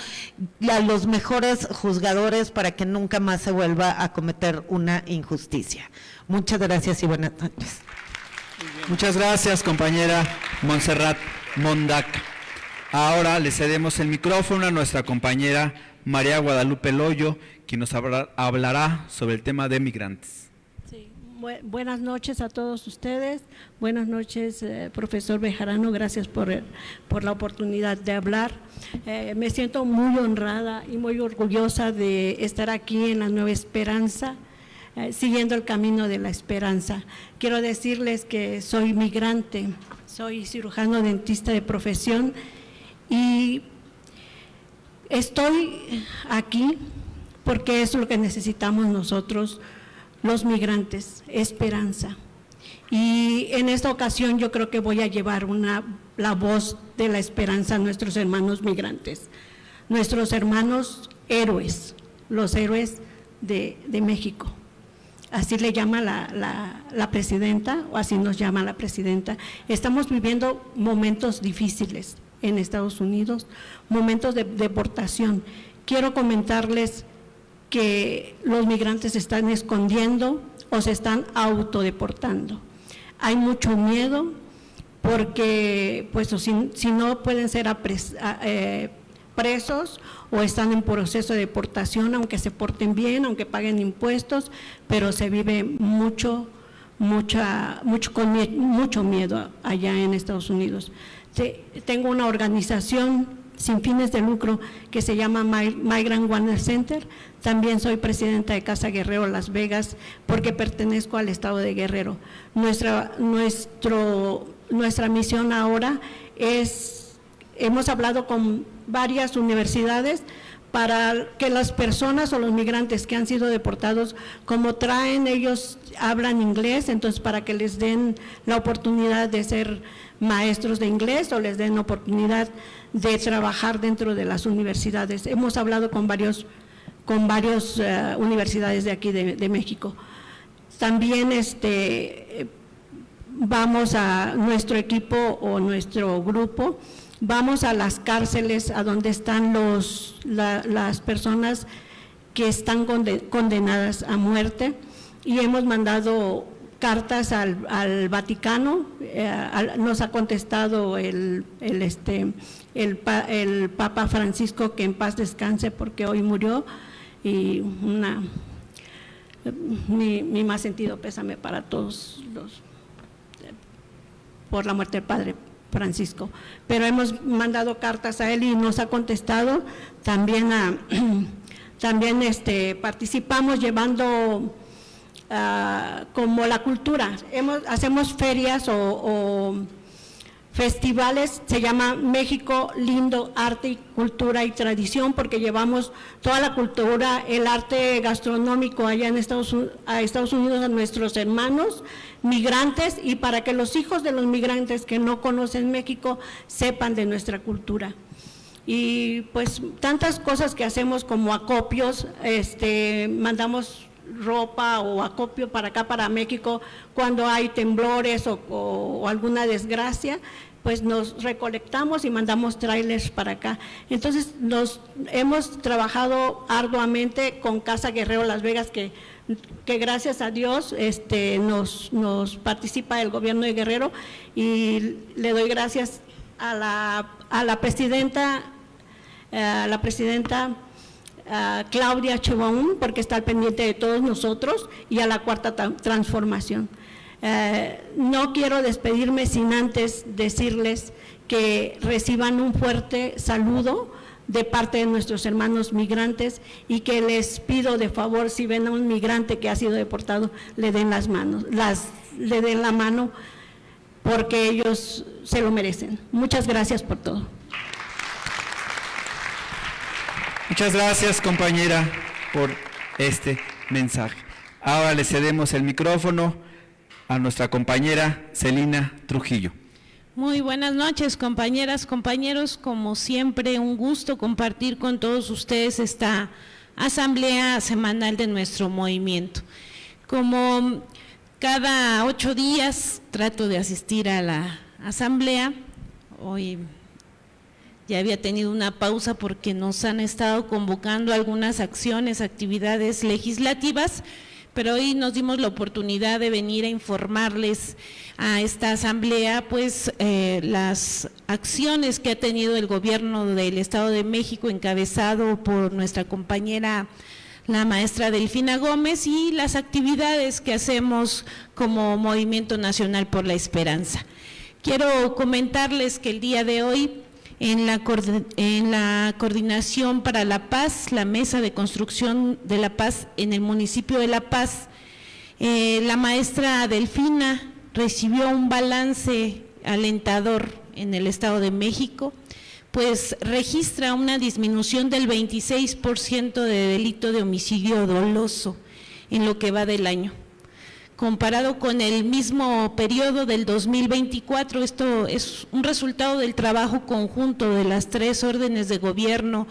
S5: a los mejores juzgadores para que nunca más se vuelva a cometer una injusticia. Muchas gracias y buenas noches.
S2: Muchas gracias, compañera Montserrat Mondaca. Ahora le cedemos el micrófono a nuestra compañera María Guadalupe Loyo, quien nos hablará sobre el tema de migrantes.
S6: Sí, buenas noches a todos ustedes. Buenas noches, profesor Bejarano, gracias por la oportunidad de hablar. Me siento muy honrada y muy orgullosa de estar aquí en la Nueva Esperanza, siguiendo el camino de la esperanza. Quiero decirles que soy migrante, soy cirujano dentista de profesión y estoy aquí porque es lo que necesitamos nosotros, los migrantes, esperanza. Y en esta ocasión yo creo que voy a llevar la voz de la esperanza a nuestros hermanos migrantes, nuestros hermanos héroes, los héroes de México. Así le llama la presidenta, o así nos llama la presidenta. Estamos viviendo momentos difíciles en Estados Unidos, momentos de deportación. Quiero comentarles que los migrantes se están escondiendo o se están autodeportando. Hay mucho miedo porque pues, si no pueden ser presos o están en proceso de deportación, aunque se porten bien, aunque paguen impuestos, pero se vive mucho miedo allá en Estados Unidos. Tengo una organización sin fines de lucro que se llama Migrant Wellness Center. También soy presidenta de Casa Guerrero Las Vegas porque pertenezco al estado de Guerrero. Nuestra misión ahora es, hemos hablado con varias universidades para que las personas o los migrantes que han sido deportados, como ellos hablan inglés, entonces para que les den la oportunidad de ser maestros de inglés o les den la oportunidad de trabajar dentro de las universidades. Hemos hablado con varias universidades de aquí de México. También vamos a nuestro equipo o nuestro grupo, vamos a las cárceles a donde están las personas que están condenadas a muerte y hemos mandado cartas al Vaticano. Nos ha contestado el Papa Francisco, que en paz descanse porque hoy murió, y mi más sentido pésame para todos por la muerte del Padre Francisco, pero hemos mandado cartas a él y nos ha contestado. También participamos llevando como la cultura, hacemos ferias o festivales, se llama México Lindo, Arte y Cultura y Tradición, porque llevamos toda la cultura, el arte gastronómico allá en Estados Unidos a nuestros hermanos migrantes y para que los hijos de los migrantes que no conocen México sepan de nuestra cultura. y pues tantas cosas que hacemos como acopios, mandamos ropa o acopio para acá, para México, cuando hay temblores o alguna desgracia, pues nos recolectamos y mandamos trailers para acá. Entonces nos hemos trabajado arduamente con Casa Guerrero Las Vegas, que gracias a Dios nos participa el gobierno de Guerrero, y le doy gracias a la presidenta Claudia Sheinbaum, porque está al pendiente de todos nosotros, y a la Cuarta Transformación. No quiero despedirme sin antes decirles que reciban un fuerte saludo de parte de nuestros hermanos migrantes, y que les pido de favor, si ven a un migrante que ha sido deportado, le den le den la mano, porque ellos se lo merecen. Muchas gracias por todo.
S2: Muchas gracias, compañera, por este mensaje. Ahora le cedemos el micrófono a nuestra compañera Celina Trujillo.
S7: Muy buenas noches, compañeras, compañeros. Como siempre, un gusto compartir con todos ustedes esta asamblea semanal de nuestro movimiento. Como cada 8 días trato de asistir a la asamblea, hoy ya había tenido una pausa porque nos han estado convocando algunas acciones, actividades legislativas, pero hoy nos dimos la oportunidad de venir a informarles a esta asamblea pues las acciones que ha tenido el gobierno del Estado de México, encabezado por nuestra compañera la maestra Delfina Gómez, y las actividades que hacemos como Movimiento Nacional por la Esperanza. Quiero comentarles que el día de hoy, en la Coordinación para la Paz, la Mesa de Construcción de la Paz en el municipio de La Paz, la maestra Delfina recibió un balance alentador en el Estado de México, pues registra una disminución del 26% de delito de homicidio doloso en lo que va del año. Comparado con el mismo periodo del 2024, esto es un resultado del trabajo conjunto de las 3 órdenes de gobierno,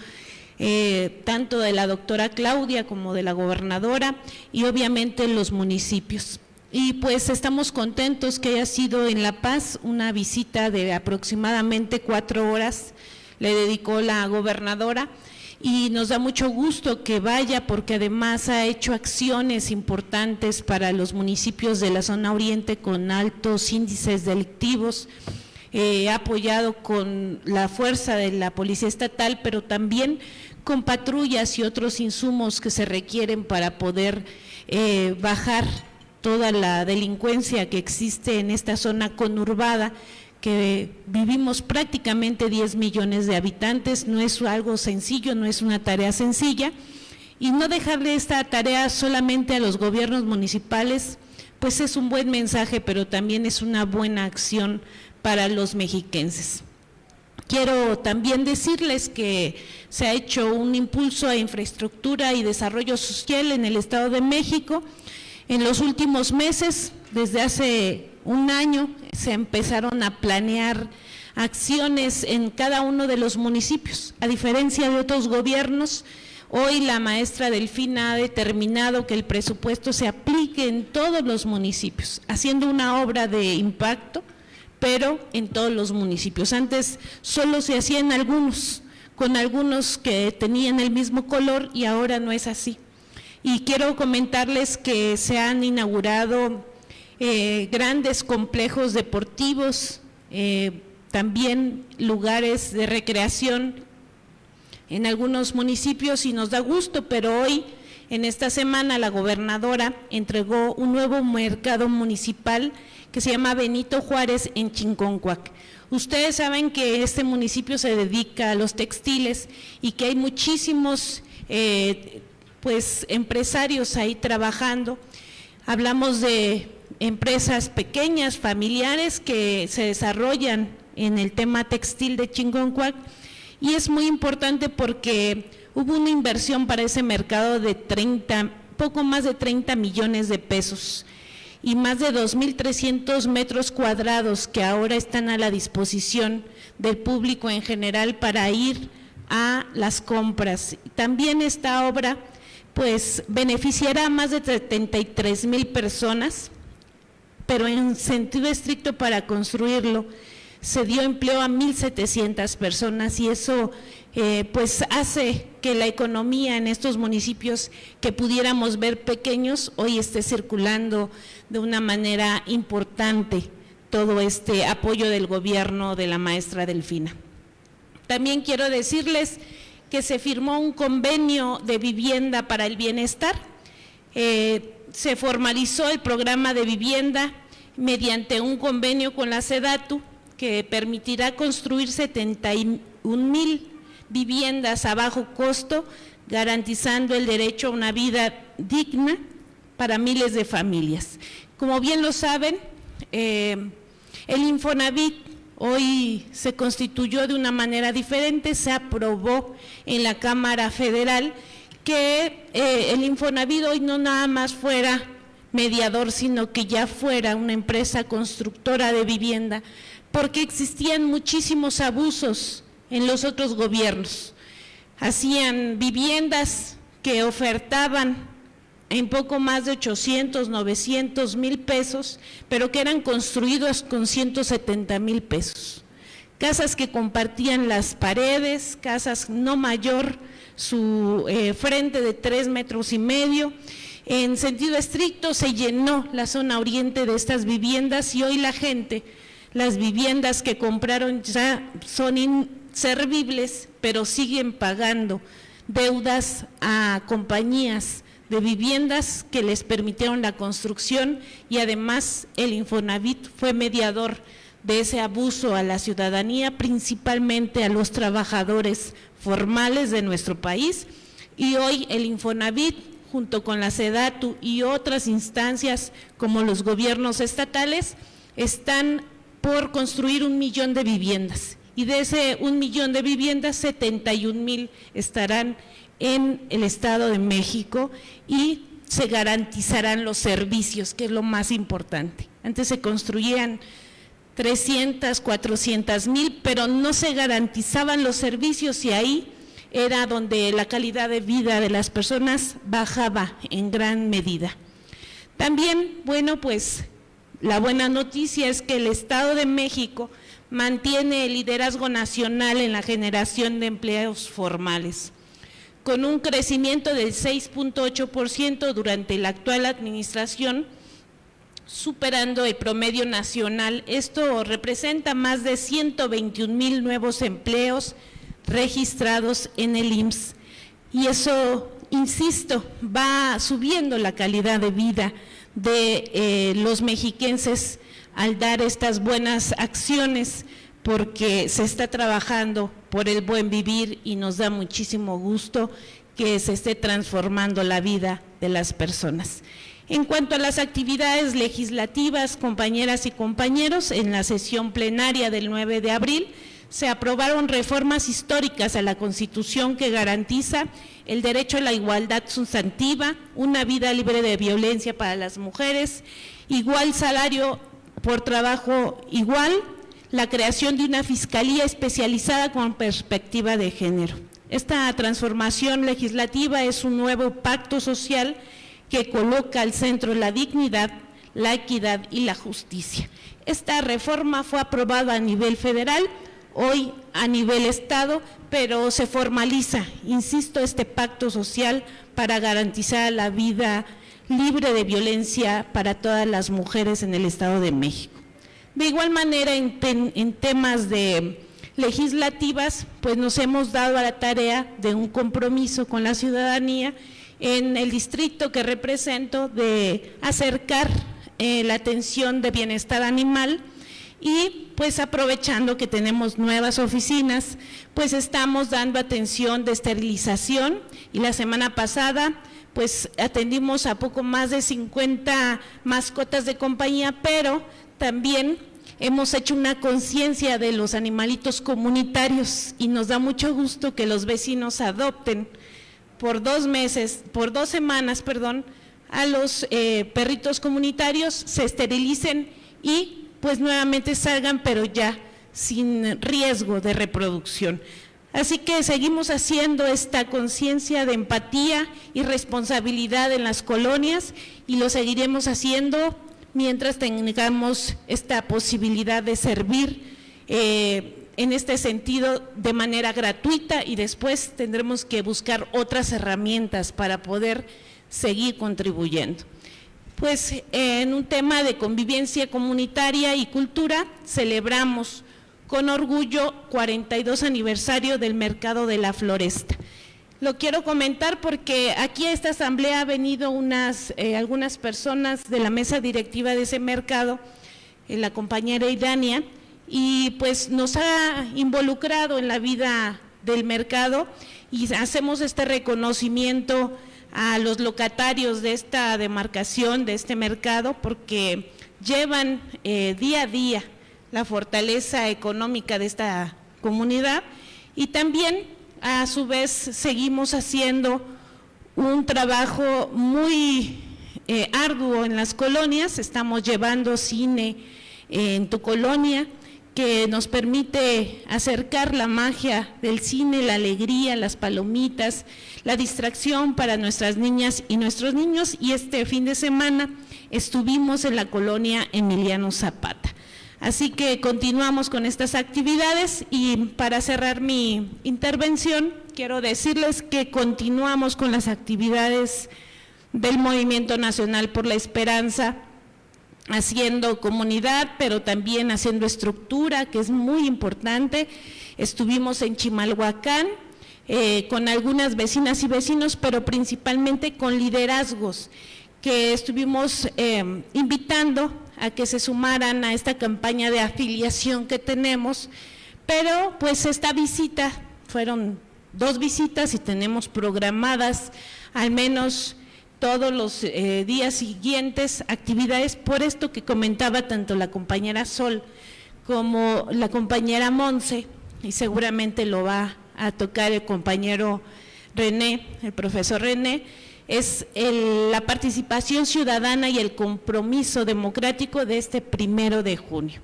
S7: tanto de la doctora Claudia como de la gobernadora, y obviamente los municipios. Y pues estamos contentos que haya sido en La Paz una visita de aproximadamente 4 horas, le dedicó la gobernadora, y nos da mucho gusto que vaya, porque además ha hecho acciones importantes para los municipios de la zona oriente con altos índices delictivos, ha apoyado con la fuerza de la Policía Estatal, pero también con patrullas y otros insumos que se requieren para poder bajar toda la delincuencia que existe en esta zona conurbada, que vivimos prácticamente 10 millones de habitantes. No es algo sencillo, no es una tarea sencilla, y no dejarle esta tarea solamente a los gobiernos municipales, pues es un buen mensaje, pero también es una buena acción para los mexiquenses. Quiero también decirles que se ha hecho un impulso a infraestructura y desarrollo social en el Estado de México. En los últimos meses, desde hace un año, se empezaron a planear acciones en cada uno de los municipios. A diferencia de otros gobiernos, hoy la maestra Delfina ha determinado que el presupuesto se aplique en todos los municipios, haciendo una obra de impacto, pero en todos los municipios. Antes solo se hacía en algunos, con algunos que tenían el mismo color, y ahora no es así. Y quiero comentarles que se han inaugurado grandes complejos deportivos, también lugares de recreación en algunos municipios, y nos da gusto, pero hoy, en esta semana, la gobernadora entregó un nuevo mercado municipal que se llama Benito Juárez en Chinconcuac. Ustedes saben que este municipio se dedica a los textiles y que hay muchísimos pues empresarios ahí trabajando. Hablamos de empresas pequeñas, familiares, que se desarrollan en el tema textil de Chinconcuac, y es muy importante porque hubo una inversión para ese mercado de poco más de 30 millones de pesos, y más de 2.300 metros cuadrados que ahora están a la disposición del público en general para ir a las compras. También esta obra pues beneficiará a más de 73,000 personas, pero en sentido estricto para construirlo se dio empleo a 1,700 personas y eso pues hace que la economía en estos municipios que pudiéramos ver pequeños hoy esté circulando de una manera importante todo este apoyo del gobierno de la maestra Delfina. También quiero decirles que se firmó un convenio de vivienda para el bienestar, se formalizó el programa de vivienda mediante un convenio con la SEDATU que permitirá construir 71,000 viviendas a bajo costo, garantizando el derecho a una vida digna para miles de familias. Como bien lo saben, el Infonavit hoy se constituyó de una manera diferente, se aprobó en la Cámara Federal que el Infonavit hoy no nada más fuera mediador, sino que ya fuera una empresa constructora de vivienda, porque existían muchísimos abusos en los otros gobiernos. Hacían viviendas que ofertaban en poco más de 800, 900 mil pesos, pero que eran construidos con 170 mil pesos. Casas que compartían las paredes, casas no mayor, su frente de 3,5 metros. En sentido estricto se llenó la zona oriente de estas viviendas y hoy la gente, las viviendas que compraron ya son inservibles, pero siguen pagando deudas a compañías de viviendas que les permitieron la construcción y además el Infonavit fue mediador de ese abuso a la ciudadanía, principalmente a los trabajadores formales de nuestro país, y hoy el Infonavit junto con la SEDATU y otras instancias como los gobiernos estatales están por construir 1 millón de viviendas y de ese 1 millón de viviendas 71,000 estarán en el Estado de México y se garantizarán los servicios, que es lo más importante. Antes se construían 300, 400,000, pero no se garantizaban los servicios y ahí era donde la calidad de vida de las personas bajaba en gran medida. También, bueno, pues la buena noticia es que el Estado de México mantiene el liderazgo nacional en la generación de empleos formales, con un crecimiento del 6.8% durante la actual administración, superando el promedio nacional. Esto representa más de 121,000 nuevos empleos registrados en el IMSS y eso, insisto, va subiendo la calidad de vida de los mexiquenses al dar estas buenas acciones, porque se está trabajando por el buen vivir y nos da muchísimo gusto que se esté transformando la vida de las personas. En cuanto a las actividades legislativas, compañeras y compañeros, en la sesión plenaria del 9 de abril se aprobaron reformas históricas a la Constitución que garantiza el derecho a la igualdad sustantiva, una vida libre de violencia para las mujeres, igual salario por trabajo igual, la creación de una fiscalía especializada con perspectiva de género. Esta transformación legislativa es un nuevo pacto social que coloca al centro la dignidad, la equidad y la justicia. Esta reforma fue aprobada a nivel federal, hoy a nivel estado, pero se formaliza, insisto, este pacto social para garantizar la vida libre de violencia para todas las mujeres en el Estado de México. De igual manera, en temas de legislativas, pues nos hemos dado a la tarea de un compromiso con la ciudadanía en el distrito que represento de acercar la atención de bienestar animal y pues aprovechando que tenemos nuevas oficinas, pues estamos dando atención de esterilización y la semana pasada pues atendimos a poco más de 50 mascotas de compañía, pero también hemos hecho una conciencia de los animalitos comunitarios y nos da mucho gusto que los vecinos adopten por 2 semanas, a los perritos comunitarios, se esterilicen y pues nuevamente salgan, pero ya sin riesgo de reproducción. Así que seguimos haciendo esta conciencia de empatía y responsabilidad en las colonias y lo seguiremos haciendo mientras tengamos esta posibilidad de servir en este sentido de manera gratuita, y después tendremos que buscar otras herramientas para poder seguir contribuyendo. Pues en un tema de convivencia comunitaria y cultura celebramos con orgullo 42 aniversario del Mercado de la Floresta. Lo quiero comentar porque aquí a esta asamblea ha venido algunas personas de la mesa directiva de ese mercado, la compañera Idania, y pues nos ha involucrado en la vida del mercado y hacemos este reconocimiento a los locatarios de esta demarcación, de este mercado, porque llevan día a día la fortaleza económica de esta comunidad, y también a su vez seguimos haciendo un trabajo muy arduo en las colonias. Estamos llevando cine en tu colonia, que nos permite acercar la magia del cine, la alegría, las palomitas, la distracción para nuestras niñas y nuestros niños, y este fin de semana estuvimos en la colonia Emiliano Zapata. Así que continuamos con estas actividades, y para cerrar mi intervención quiero decirles que continuamos con las actividades del Movimiento Nacional por la Esperanza, haciendo comunidad, pero también haciendo estructura, que es muy importante. Estuvimos en Chimalhuacán con algunas vecinas y vecinos, pero principalmente con liderazgos que estuvimos invitando a que se sumaran a esta campaña de afiliación que tenemos, pero pues esta visita, fueron 2 visitas y tenemos programadas al menos todos los días siguientes actividades, por esto que comentaba tanto la compañera Sol como la compañera Monse, y seguramente lo va a tocar el compañero René, el profesor René, es la participación ciudadana y el compromiso democrático de este 1 de junio.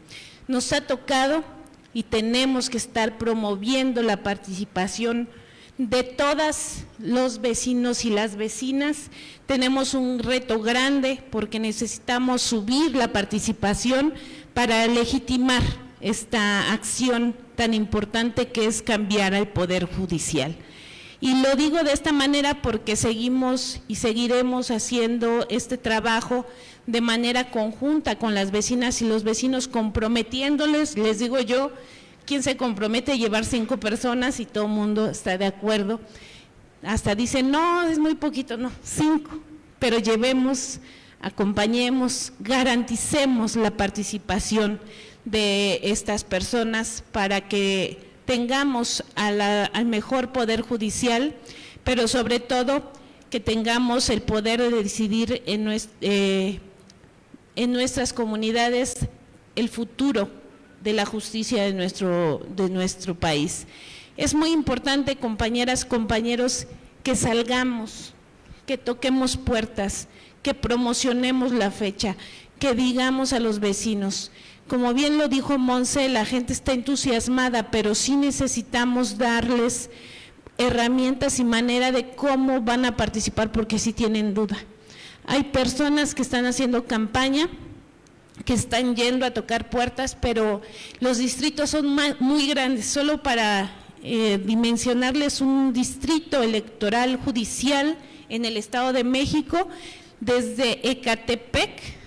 S7: Nos ha tocado y tenemos que estar promoviendo la participación de todos los vecinos y las vecinas. Tenemos un reto grande porque necesitamos subir la participación para legitimar esta acción tan importante que es cambiar al Poder Judicial. Y lo digo de esta manera porque seguimos y seguiremos haciendo este trabajo de manera conjunta con las vecinas y los vecinos, comprometiéndoles. Les digo yo, ¿quién se compromete a llevar 5 personas y todo el mundo está de acuerdo? Hasta dicen, no, es muy poquito, no, 5, pero llevemos, acompañemos, garanticemos la participación de estas personas para que tengamos al mejor Poder Judicial, pero sobre todo que tengamos el poder de decidir en nuestras comunidades el futuro de la justicia de nuestro país. Es muy importante, compañeras, compañeros, que salgamos, que toquemos puertas, que promocionemos la fecha, que digamos a los vecinos. Como bien lo dijo Monse, la gente está entusiasmada, pero sí necesitamos darles herramientas y manera de cómo van a participar, porque sí tienen duda. Hay personas que están haciendo campaña, que están yendo a tocar puertas, pero los distritos son muy grandes. Solo para dimensionarles, un distrito electoral judicial en el Estado de México, desde Ecatepec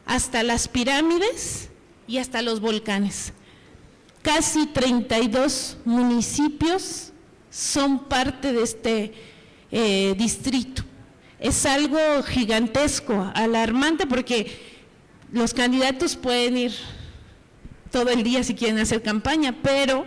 S7: hasta las pirámides y hasta los volcanes. Casi 32 municipios son parte de este distrito. Es algo gigantesco, alarmante, porque los candidatos pueden ir todo el día si quieren hacer campaña, pero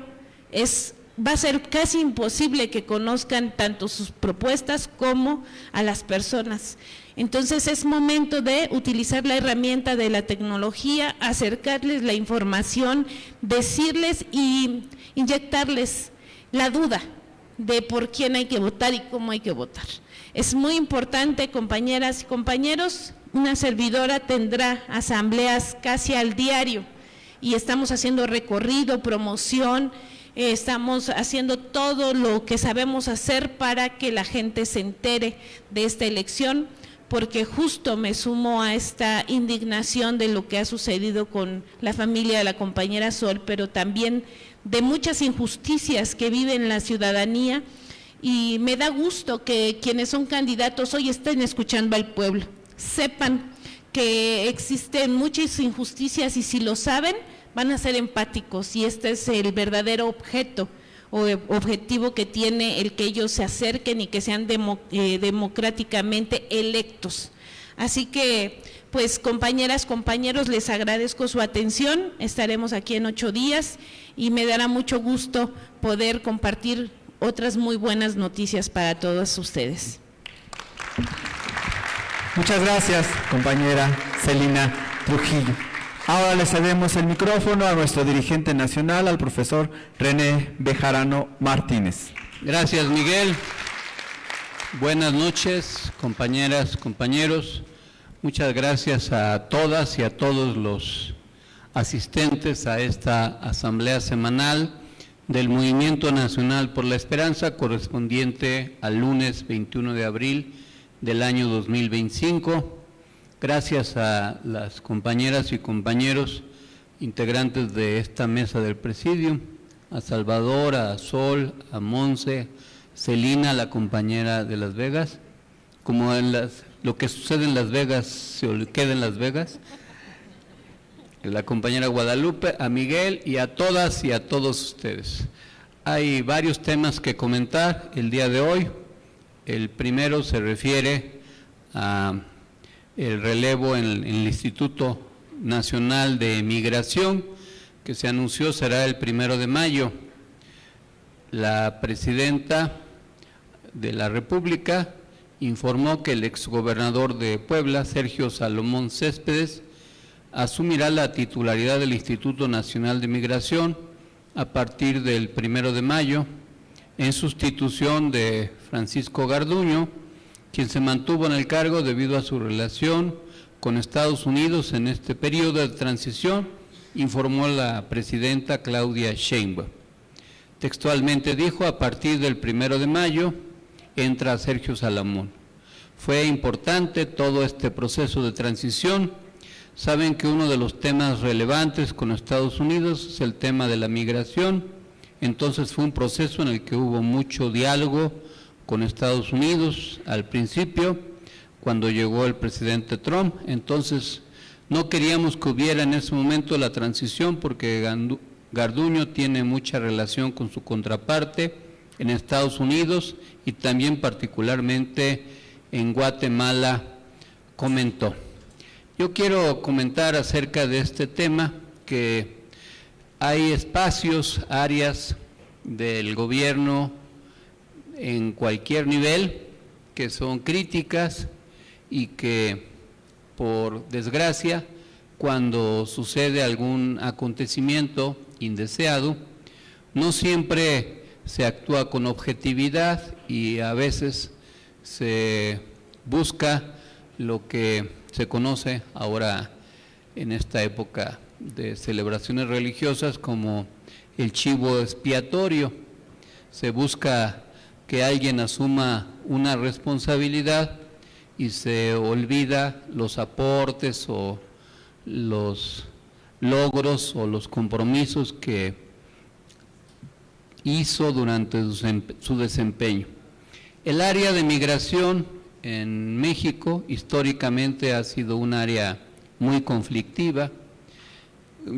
S7: va a ser casi imposible que conozcan tanto sus propuestas como a las personas. Entonces es momento de utilizar la herramienta de la tecnología, acercarles la información, decirles y inyectarles la duda de por quién hay que votar y cómo hay que votar. Es muy importante, compañeras y compañeros. Una servidora tendrá asambleas casi al diario y estamos haciendo recorrido, promoción, estamos haciendo todo lo que sabemos hacer para que la gente se entere de esta elección, porque justo me sumo a esta indignación de lo que ha sucedido con la familia de la compañera Sol, pero también de muchas injusticias que vive en la ciudadanía, y me da gusto que quienes son candidatos hoy estén escuchando al pueblo, sepan que existen muchas injusticias y si lo saben van a ser empáticos, y este es el verdadero objeto o objetivo que tiene el que ellos se acerquen y que sean democráticamente electos. Así que, pues, compañeras, compañeros, les agradezco su atención. Estaremos aquí en 8 días y me dará mucho gusto poder compartir otras muy buenas noticias para todos ustedes.
S2: Muchas gracias, compañera Celina Trujillo. Ahora le cedemos el micrófono a nuestro dirigente nacional, al profesor René Bejarano Martínez.
S8: Gracias, Miguel. Buenas noches, compañeras, compañeros. Muchas gracias a todas y a todos los asistentes a esta asamblea semanal del Movimiento Nacional por la Esperanza, correspondiente al lunes 21 de abril del año 2025. Gracias a las compañeras y compañeros integrantes de esta mesa del Presidium, a Salvador, a Sol, a Monse, Celina, la compañera de Las Vegas. Como lo que sucede en Las Vegas se queda en Las Vegas, la compañera Guadalupe, a Miguel y a todas y a todos ustedes. Hay varios temas que comentar el día de hoy. El primero se refiere a el relevo en el Instituto Nacional de Migración, que se anunció será el 1 de mayo. La presidenta de la República informó que el exgobernador de Puebla, Sergio Salomón Céspedes, asumirá la titularidad del Instituto Nacional de Migración a partir del 1 de mayo, en sustitución de Francisco Garduño, quien se mantuvo en el cargo debido a su relación con Estados Unidos en este periodo de transición, informó la presidenta Claudia Sheinbaum. Textualmente dijo: a partir del 1 de mayo entra Sergio Salomón. Fue importante todo este proceso de transición. Saben que uno de los temas relevantes con Estados Unidos es el tema de la migración. Entonces fue un proceso en el que hubo mucho diálogo con Estados Unidos al principio, cuando llegó el presidente Trump. Entonces no queríamos que hubiera en ese momento la transición, porque Garduño tiene mucha relación con su contraparte en Estados Unidos y también particularmente en Guatemala, comentó. Yo quiero comentar acerca de este tema, que hay espacios, áreas del gobierno en cualquier nivel que son críticas y que, por desgracia, cuando sucede algún acontecimiento indeseado, no siempre se actúa con objetividad y a veces se busca lo que se conoce ahora en esta época de celebraciones religiosas como el chivo expiatorio. Se busca que alguien asuma una responsabilidad y se olvida los aportes o los logros o los compromisos que hizo durante su desempeño. El área de migración en México históricamente ha sido un área muy conflictiva,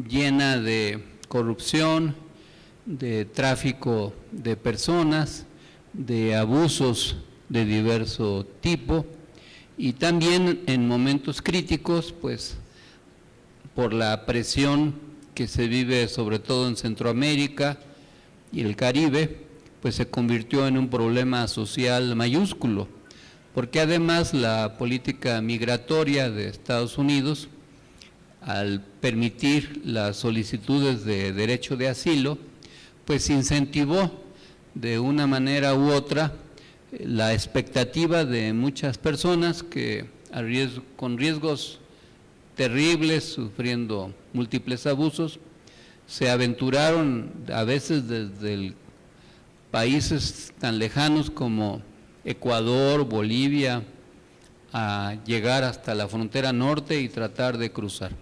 S8: llena de corrupción, de tráfico de personas, de abusos de diverso tipo, y también en momentos críticos, pues por la presión que se vive sobre todo en Centroamérica y el Caribe, pues se convirtió en un problema social mayúsculo, porque además la política migratoria de Estados Unidos, al permitir las solicitudes de derecho de asilo, pues incentivó de una manera u otra la expectativa de muchas personas que con riesgos terribles, sufriendo múltiples abusos, se aventuraron a veces desde países tan lejanos como Ecuador, Bolivia, a llegar hasta la frontera norte y tratar de cruzar.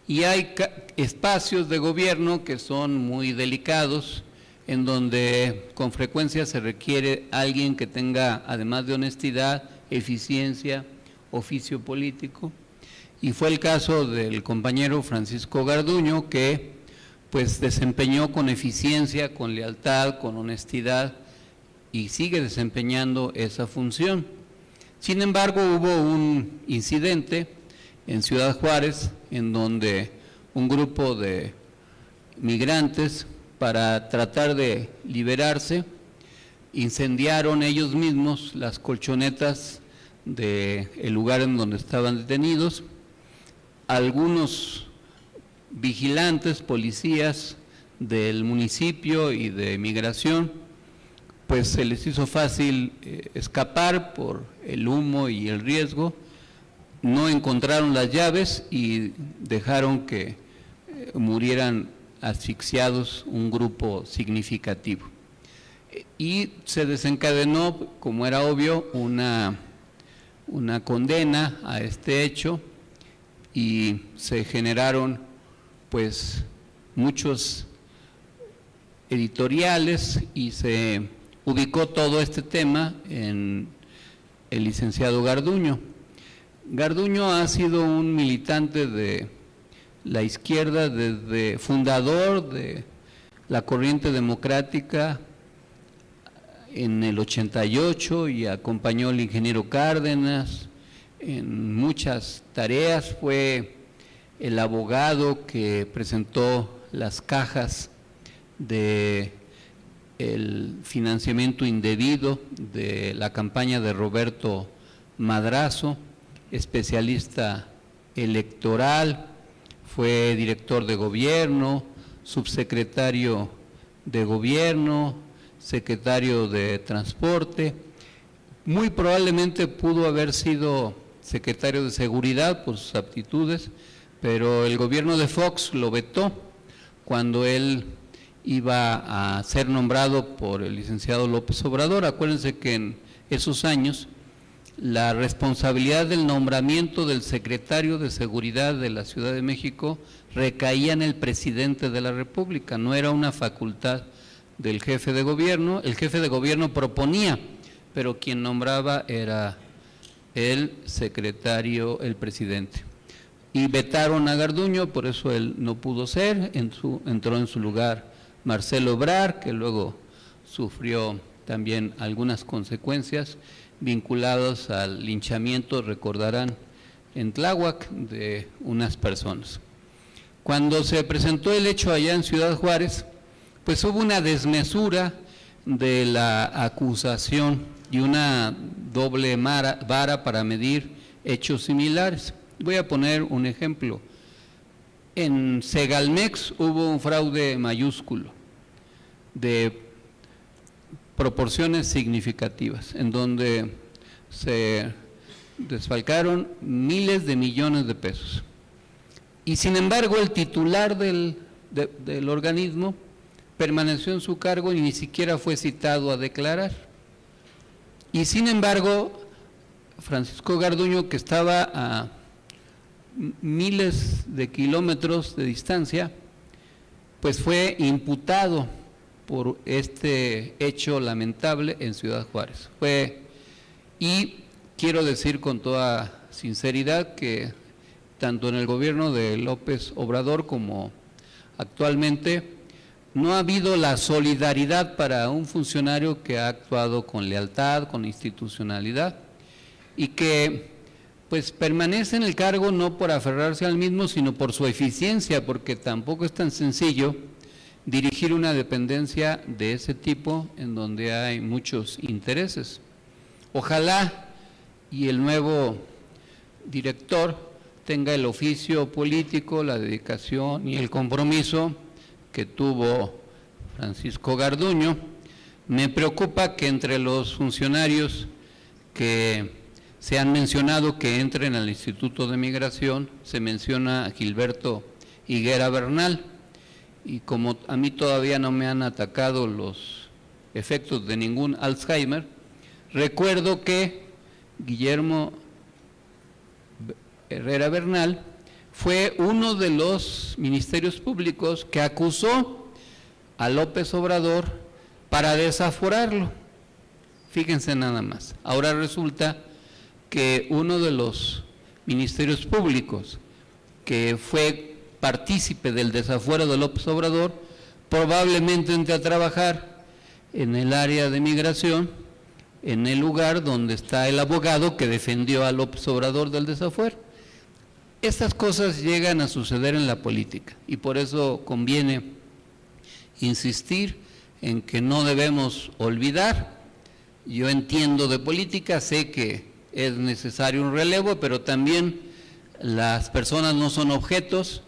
S8: Y hay espacios de gobierno que son muy delicados, en donde con frecuencia se requiere alguien que tenga, además de honestidad, eficiencia, oficio político. Y fue el caso del compañero Francisco Garduño, que pues desempeñó con eficiencia, con lealtad, con honestidad, y sigue desempeñando esa función. Sin embargo, hubo un incidente en Ciudad Juárez, en donde un grupo de migrantes, para tratar de liberarse, incendiaron ellos mismos las colchonetas del lugar en donde estaban detenidos. Algunos vigilantes, policías del municipio y de migración, pues se les hizo fácil escapar por el humo y el riesgo. No encontraron las llaves y dejaron que murieran asfixiados un grupo significativo. Y se desencadenó, como era obvio, una condena a este hecho, y se generaron pues muchos editoriales y se ubicó todo este tema en el licenciado Garduño. Garduño ha sido un militante de la izquierda, desde fundador de la corriente democrática en el 88, y acompañó al ingeniero Cárdenas en muchas tareas. Fue el abogado que presentó las cajas de el financiamiento indebido de la campaña de Roberto Madrazo, especialista electoral, fue director de gobierno, subsecretario de gobierno, secretario de transporte. Muy probablemente pudo haber sido secretario de seguridad por sus aptitudes, pero el gobierno de Fox lo vetó cuando él iba a ser nombrado por el licenciado López Obrador. Acuérdense que en esos años la responsabilidad del nombramiento del secretario de Seguridad de la Ciudad de México recaía en el presidente de la República, no era una facultad del jefe de gobierno. El jefe de gobierno proponía, pero quien nombraba era el secretario, el presidente. Y vetaron a Garduño, por eso él no pudo ser, entró en su lugar Marcelo Ebrard, que luego sufrió también algunas consecuencias vinculadas al linchamiento, recordarán, en Tláhuac, de unas personas. Cuando se presentó el hecho allá en Ciudad Juárez, pues hubo una desmesura de la acusación y una doble vara para medir hechos similares. Voy a poner un ejemplo. En Segalmex hubo un fraude mayúsculo de proporciones significativas, en donde se desfalcaron miles de millones de pesos. Y sin embargo, el titular del organismo permaneció en su cargo y ni siquiera fue citado a declarar. Y sin embargo, Francisco Garduño, que estaba a miles de kilómetros de distancia, pues fue imputado por este hecho lamentable en Ciudad Juárez. Y quiero decir con toda sinceridad que tanto en el gobierno de López Obrador como actualmente no ha habido la solidaridad para un funcionario que ha actuado con lealtad, con institucionalidad, y que pues permanece en el cargo no por aferrarse al mismo, sino por su eficiencia, porque tampoco es tan sencillo dirigir una dependencia de ese tipo en donde hay muchos intereses. Ojalá y el nuevo director tenga el oficio político, la dedicación y el compromiso que tuvo Francisco Garduño. Me preocupa que entre los funcionarios que se han mencionado que entren al Instituto de Migración, se menciona a Gilberto Higuera Bernal. y como a mí todavía no me han atacado los efectos de ningún Alzheimer, recuerdo que Guillermo Herrera Bernal fue uno de los ministerios públicos que acusó a López Obrador para desaforarlo. Fíjense nada más. Ahora resulta que uno de los ministerios públicos que fue partícipe del desafuero de López Obrador probablemente entre a trabajar en el área de migración, en el lugar donde está el abogado que defendió a López Obrador del desafuero. Estas cosas llegan a suceder en la política y por eso conviene insistir en que no debemos olvidar. Yo entiendo de política, sé que es necesario un relevo, pero también las personas no son objetos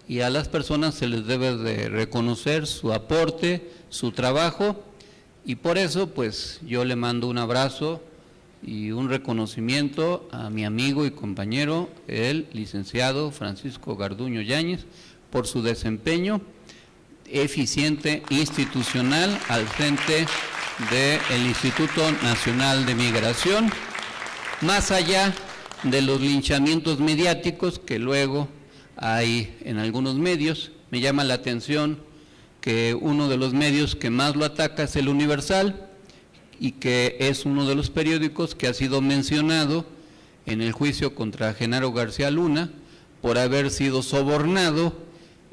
S8: y a las personas se les debe de reconocer su aporte, su trabajo, y por eso pues yo le mando un abrazo y un reconocimiento a mi amigo y compañero, el licenciado Francisco Garduño Yáñez, por su desempeño eficiente institucional al frente del Instituto Nacional de Migración, más allá de los linchamientos mediáticos que luego hay en algunos medios. Me llama la atención que uno de los medios que más lo ataca es el Universal, y que es uno de los periódicos que ha sido mencionado en el juicio contra Genaro García Luna por haber sido sobornado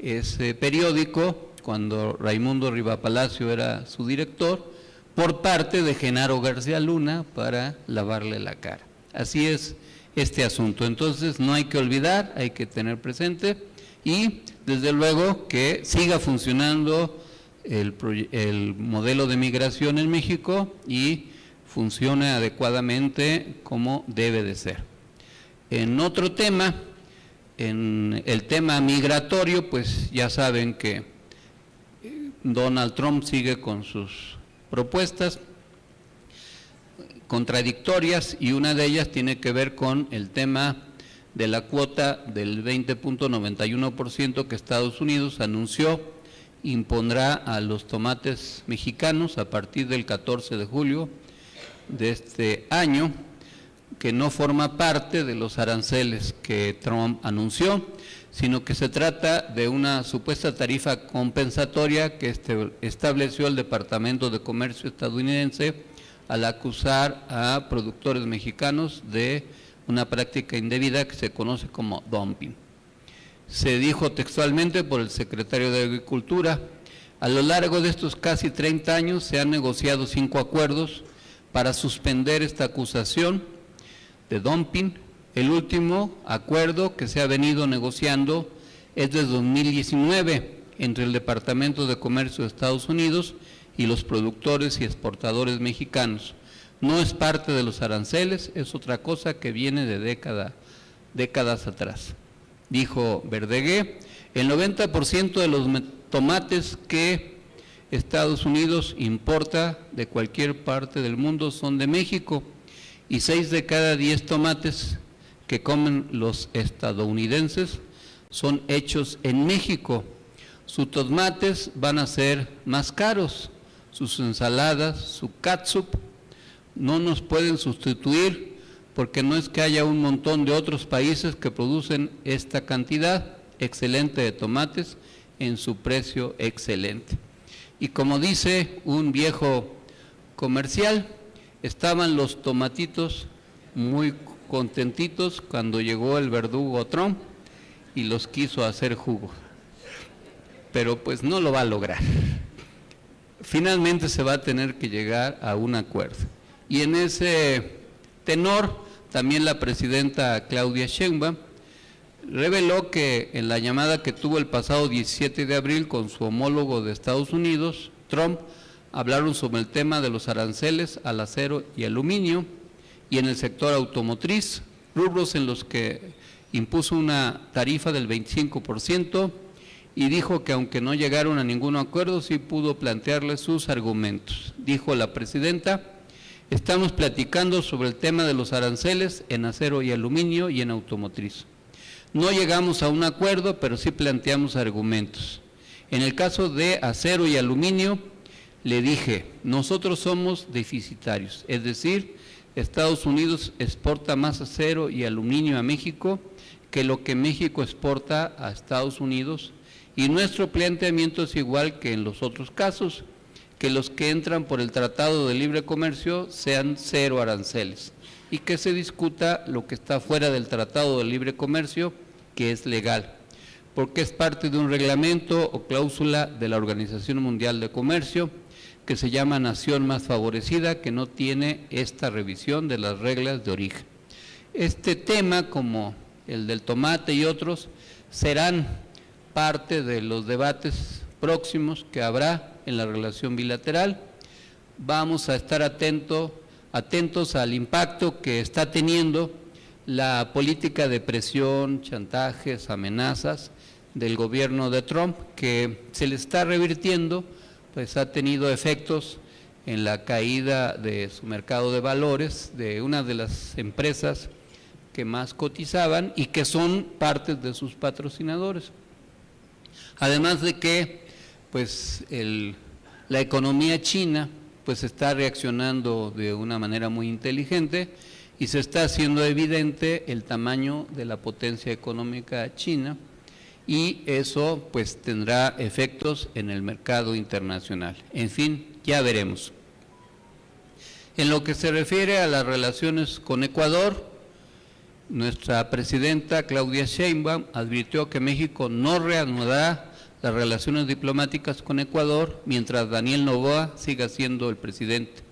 S8: ese periódico cuando Raimundo Rivapalacio era su director, por parte de Genaro García Luna para lavarle la cara. Así es este asunto. Entonces no hay que olvidar, hay que tener presente y desde luego que siga funcionando el modelo de migración en México y funcione adecuadamente como debe de ser. En otro tema, en el tema migratorio, pues ya saben que Donald Trump sigue con sus propuestas contradictorias y una de ellas tiene que ver con el tema de la cuota del 20.91% que Estados Unidos anunció impondrá a los tomates mexicanos a partir del 14 de julio de este año, que no forma parte de los aranceles que Trump anunció, sino que se trata de una supuesta tarifa compensatoria que estableció el Departamento de Comercio estadounidense al acusar a productores mexicanos de una práctica indebida que se conoce como dumping. Se dijo textualmente por el secretario de Agricultura: a lo largo de estos casi 30 años se han negociado 5 acuerdos para suspender esta acusación de dumping. El último acuerdo que se ha venido negociando es de 2019 entre el Departamento de Comercio de Estados Unidos y los productores y exportadores mexicanos. No es parte de los aranceles, es otra cosa que viene de décadas atrás. Dijo Verdeguer, el 90% de los tomates que Estados Unidos importa de cualquier parte del mundo son de México y 6 de cada 10 tomates que comen los estadounidenses son hechos en México. Sus tomates van a ser más caros, sus ensaladas, su catsup no nos pueden sustituir porque no es que haya un montón de otros países que producen esta cantidad excelente de tomates en su precio excelente. Y como dice un viejo comercial, estaban los tomatitos muy contentitos cuando llegó el verdugo Trump y los quiso hacer jugo, pero pues no lo va a lograr. Finalmente se va a tener que llegar a un acuerdo. Y en ese tenor, también la presidenta Claudia Sheinbaum reveló que en la llamada que tuvo el pasado 17 de abril con su homólogo de Estados Unidos, Trump, hablaron sobre el tema de los aranceles al acero y aluminio y en el sector automotriz, rubros en los que impuso una tarifa del 25% y dijo que aunque no llegaron a ningún acuerdo, sí pudo plantearle sus argumentos. Dijo la presidenta: estamos platicando sobre el tema de los aranceles en acero y aluminio y en automotriz. No llegamos a un acuerdo, pero sí planteamos argumentos. En el caso de acero y aluminio, le dije, nosotros somos deficitarios, es decir, Estados Unidos exporta más acero y aluminio a México que lo que México exporta a Estados Unidos, y nuestro planteamiento es igual que en los otros casos, que los que entran por el Tratado de Libre Comercio sean cero aranceles y que se discuta lo que está fuera del Tratado de Libre Comercio, que es legal, porque es parte de un reglamento o cláusula de la Organización Mundial de Comercio que se llama Nación Más Favorecida, que no tiene esta revisión de las reglas de origen. Este tema, como el del tomate y otros, serán parte de los debates próximos que habrá en la relación bilateral. Vamos a estar atentos al impacto que está teniendo la política de presión, chantajes, amenazas del gobierno de Trump, que se le está revirtiendo, pues ha tenido efectos en la caída de su mercado de valores, de una de las empresas que más cotizaban y que son partes de sus patrocinadores. Además de que pues la economía china pues está reaccionando de una manera muy inteligente y se está haciendo evidente el tamaño de la potencia económica china, y eso pues tendrá efectos en el mercado internacional. En fin, ya veremos. En lo que se refiere a las relaciones con Ecuador, nuestra presidenta Claudia Sheinbaum advirtió que México no reanudará las relaciones diplomáticas con Ecuador mientras Daniel Noboa siga siendo el presidente,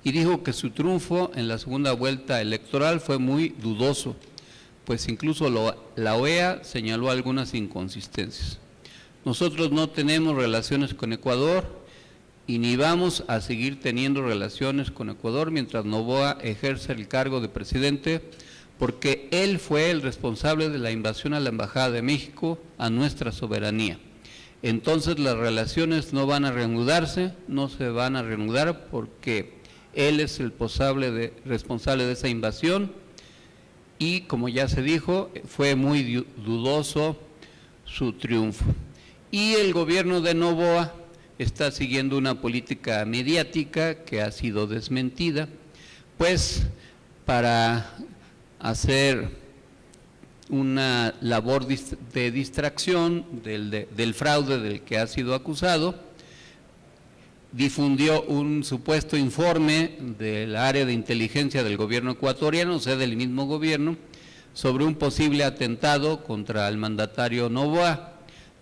S8: y dijo que su triunfo en la segunda vuelta electoral fue muy dudoso, pues incluso la OEA señaló algunas inconsistencias. Nosotros no tenemos relaciones con Ecuador y ni vamos a seguir teniendo relaciones con Ecuador mientras Noboa ejerce el cargo de presidente, porque él fue el responsable de la invasión a la Embajada de México, a nuestra soberanía. Entonces las relaciones no van a reanudarse, no se van a reanudar porque él es el responsable de esa invasión, y como ya se dijo, fue muy dudoso su triunfo. Y el gobierno de Noboa está siguiendo una política mediática que ha sido desmentida, pues para hacer una labor de distracción del fraude del que ha sido acusado, difundió un supuesto informe del área de inteligencia del gobierno ecuatoriano, o sea, del mismo gobierno, sobre un posible atentado contra el mandatario Noboa,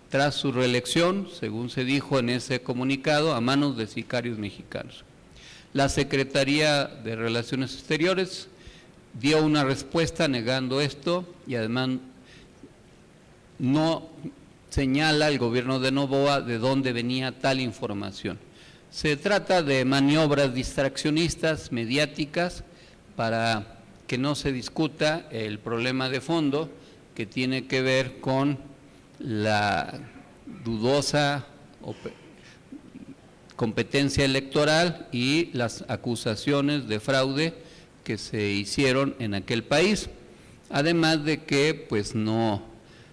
S8: tras su reelección, según se dijo en ese comunicado, a manos de sicarios mexicanos. La Secretaría de Relaciones Exteriores dio una respuesta negando esto, y además no señala el gobierno de Noboa de dónde venía tal información. Se trata de maniobras distraccionistas, mediáticas, para que no se discuta el problema de fondo que tiene que ver con la dudosa competencia electoral y las acusaciones de fraude que se hicieron en aquel país. Además de que pues no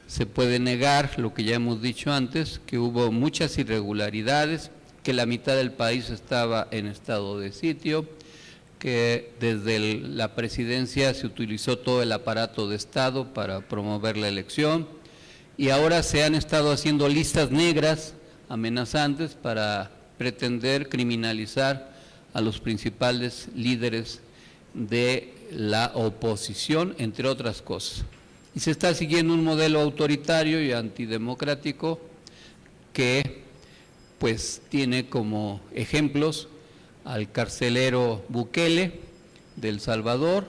S8: se puede negar lo que ya hemos dicho antes, que hubo muchas irregularidades, que la mitad del país estaba en estado de sitio, que desde la presidencia se utilizó todo el aparato de Estado para promover la elección, y ahora se han estado haciendo listas negras amenazantes para pretender criminalizar a los principales líderes de la oposición, entre otras cosas. Y se está siguiendo un modelo autoritario y antidemocrático que pues tiene como ejemplos al carcelero Bukele de El Salvador,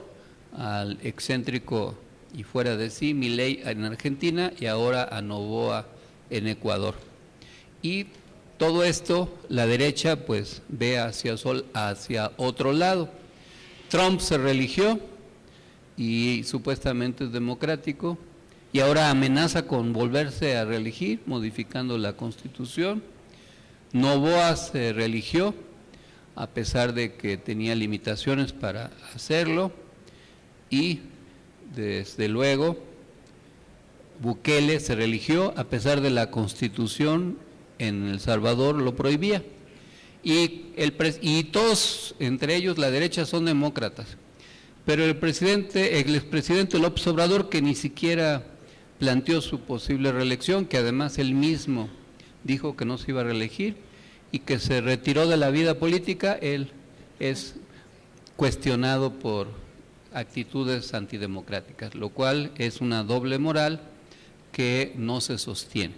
S8: al excéntrico y fuera de sí Milei en Argentina, y ahora a Noboa en Ecuador. Y todo esto la derecha pues ve hacia otro lado. Trump se reeligió y supuestamente es democrático, y ahora amenaza con volverse a reelegir modificando la Constitución. Noboa se reeligió a pesar de que tenía limitaciones para hacerlo, y desde luego Bukele se reeligió a pesar de la Constitución en El Salvador lo prohibía. Y todos, entre ellos la derecha, son demócratas. Pero el expresidente López Obrador, que ni siquiera planteó su posible reelección, que además él mismo dijo que no se iba a reelegir y que se retiró de la vida política, él es cuestionado por actitudes antidemocráticas, lo cual es una doble moral que no se sostiene.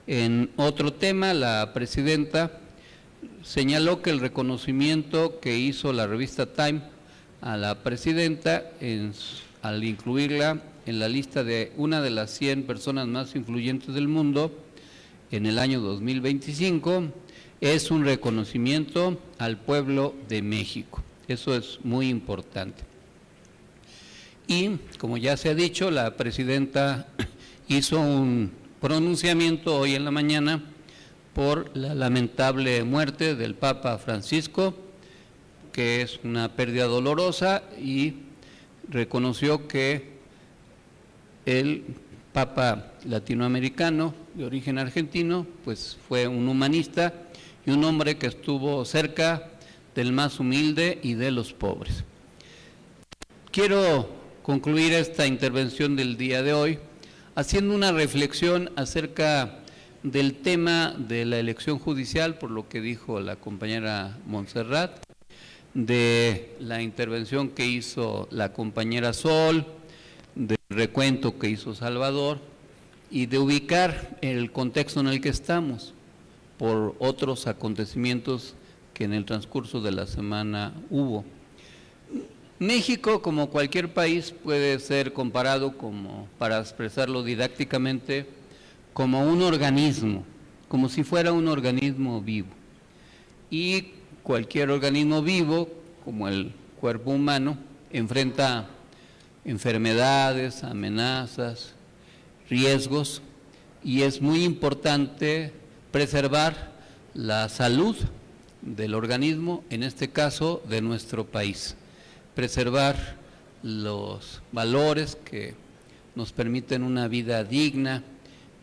S8: En otro tema, la presidenta señaló que el reconocimiento que hizo la revista Time a la presidenta al incluirla en la lista de una de las 100 personas más influyentes del mundo en el año 2025 es un reconocimiento al pueblo de México. Eso es muy importante. Y, como ya se ha dicho, la presidenta hizo un pronunciamiento hoy en la mañana por la lamentable muerte del Papa Francisco, que es una pérdida dolorosa, y reconoció que el Papa latinoamericano de origen argentino, pues fue un humanista y un hombre que estuvo cerca del más humilde y de los pobres. Quiero concluir esta intervención del día de hoy haciendo una reflexión acerca del tema de la elección judicial, por lo que dijo la compañera Montserrat, de la intervención que hizo la compañera Sol, del recuento que hizo Salvador, y de ubicar el contexto en el que estamos por otros acontecimientos que en el transcurso de la semana hubo. México, como cualquier país, puede ser comparado, como para expresarlo didácticamente, como un organismo, como si fuera un organismo vivo. Y cualquier organismo vivo, como el cuerpo humano, enfrenta enfermedades, amenazas, riesgos, y es muy importante preservar la salud del organismo, en este caso de nuestro país, preservar los valores que nos permiten una vida digna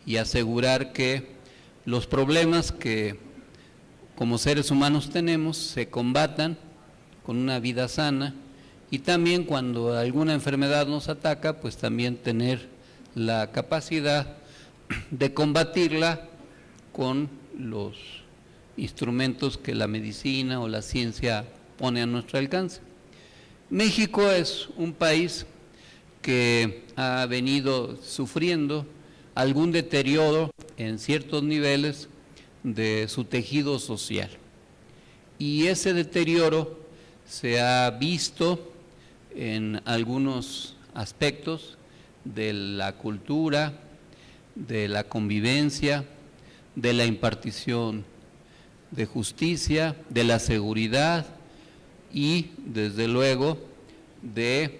S8: y asegurar que los problemas que como seres humanos tenemos se combatan con una vida sana, y también cuando alguna enfermedad nos ataca, pues también tener la capacidad de combatirla con los instrumentos que la medicina o la ciencia pone a nuestro alcance. México es un país que ha venido sufriendo algún deterioro en ciertos niveles de su tejido social, y ese deterioro se ha visto en algunos aspectos de la cultura, de la convivencia, de la impartición de justicia, de la seguridad y, desde luego, de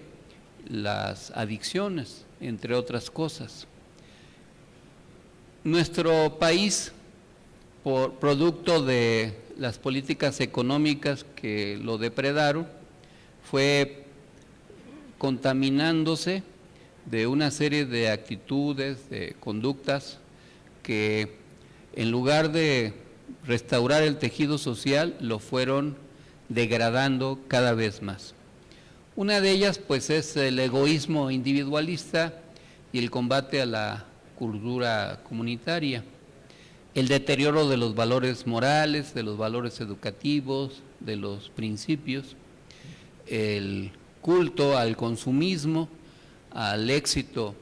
S8: las adicciones, entre otras cosas. Nuestro país, por producto de las políticas económicas que lo depredaron, fue contaminándose de una serie de actitudes, de conductas que, en lugar de restaurar el tejido social, lo fueron degradando cada vez más. Una de ellas, pues, es el egoísmo individualista y el combate a la cultura comunitaria, el deterioro de los valores morales, de los valores educativos, de los principios, el culto al consumismo, al éxito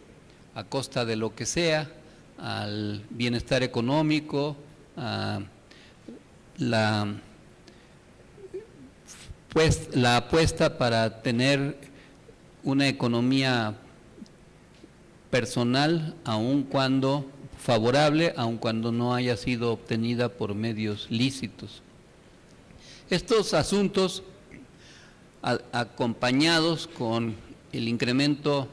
S8: a costa de lo que sea, al bienestar económico, a la apuesta para tener una economía personal, aun cuando favorable, aun cuando no haya sido obtenida por medios lícitos. Estos asuntos, acompañados con el incremento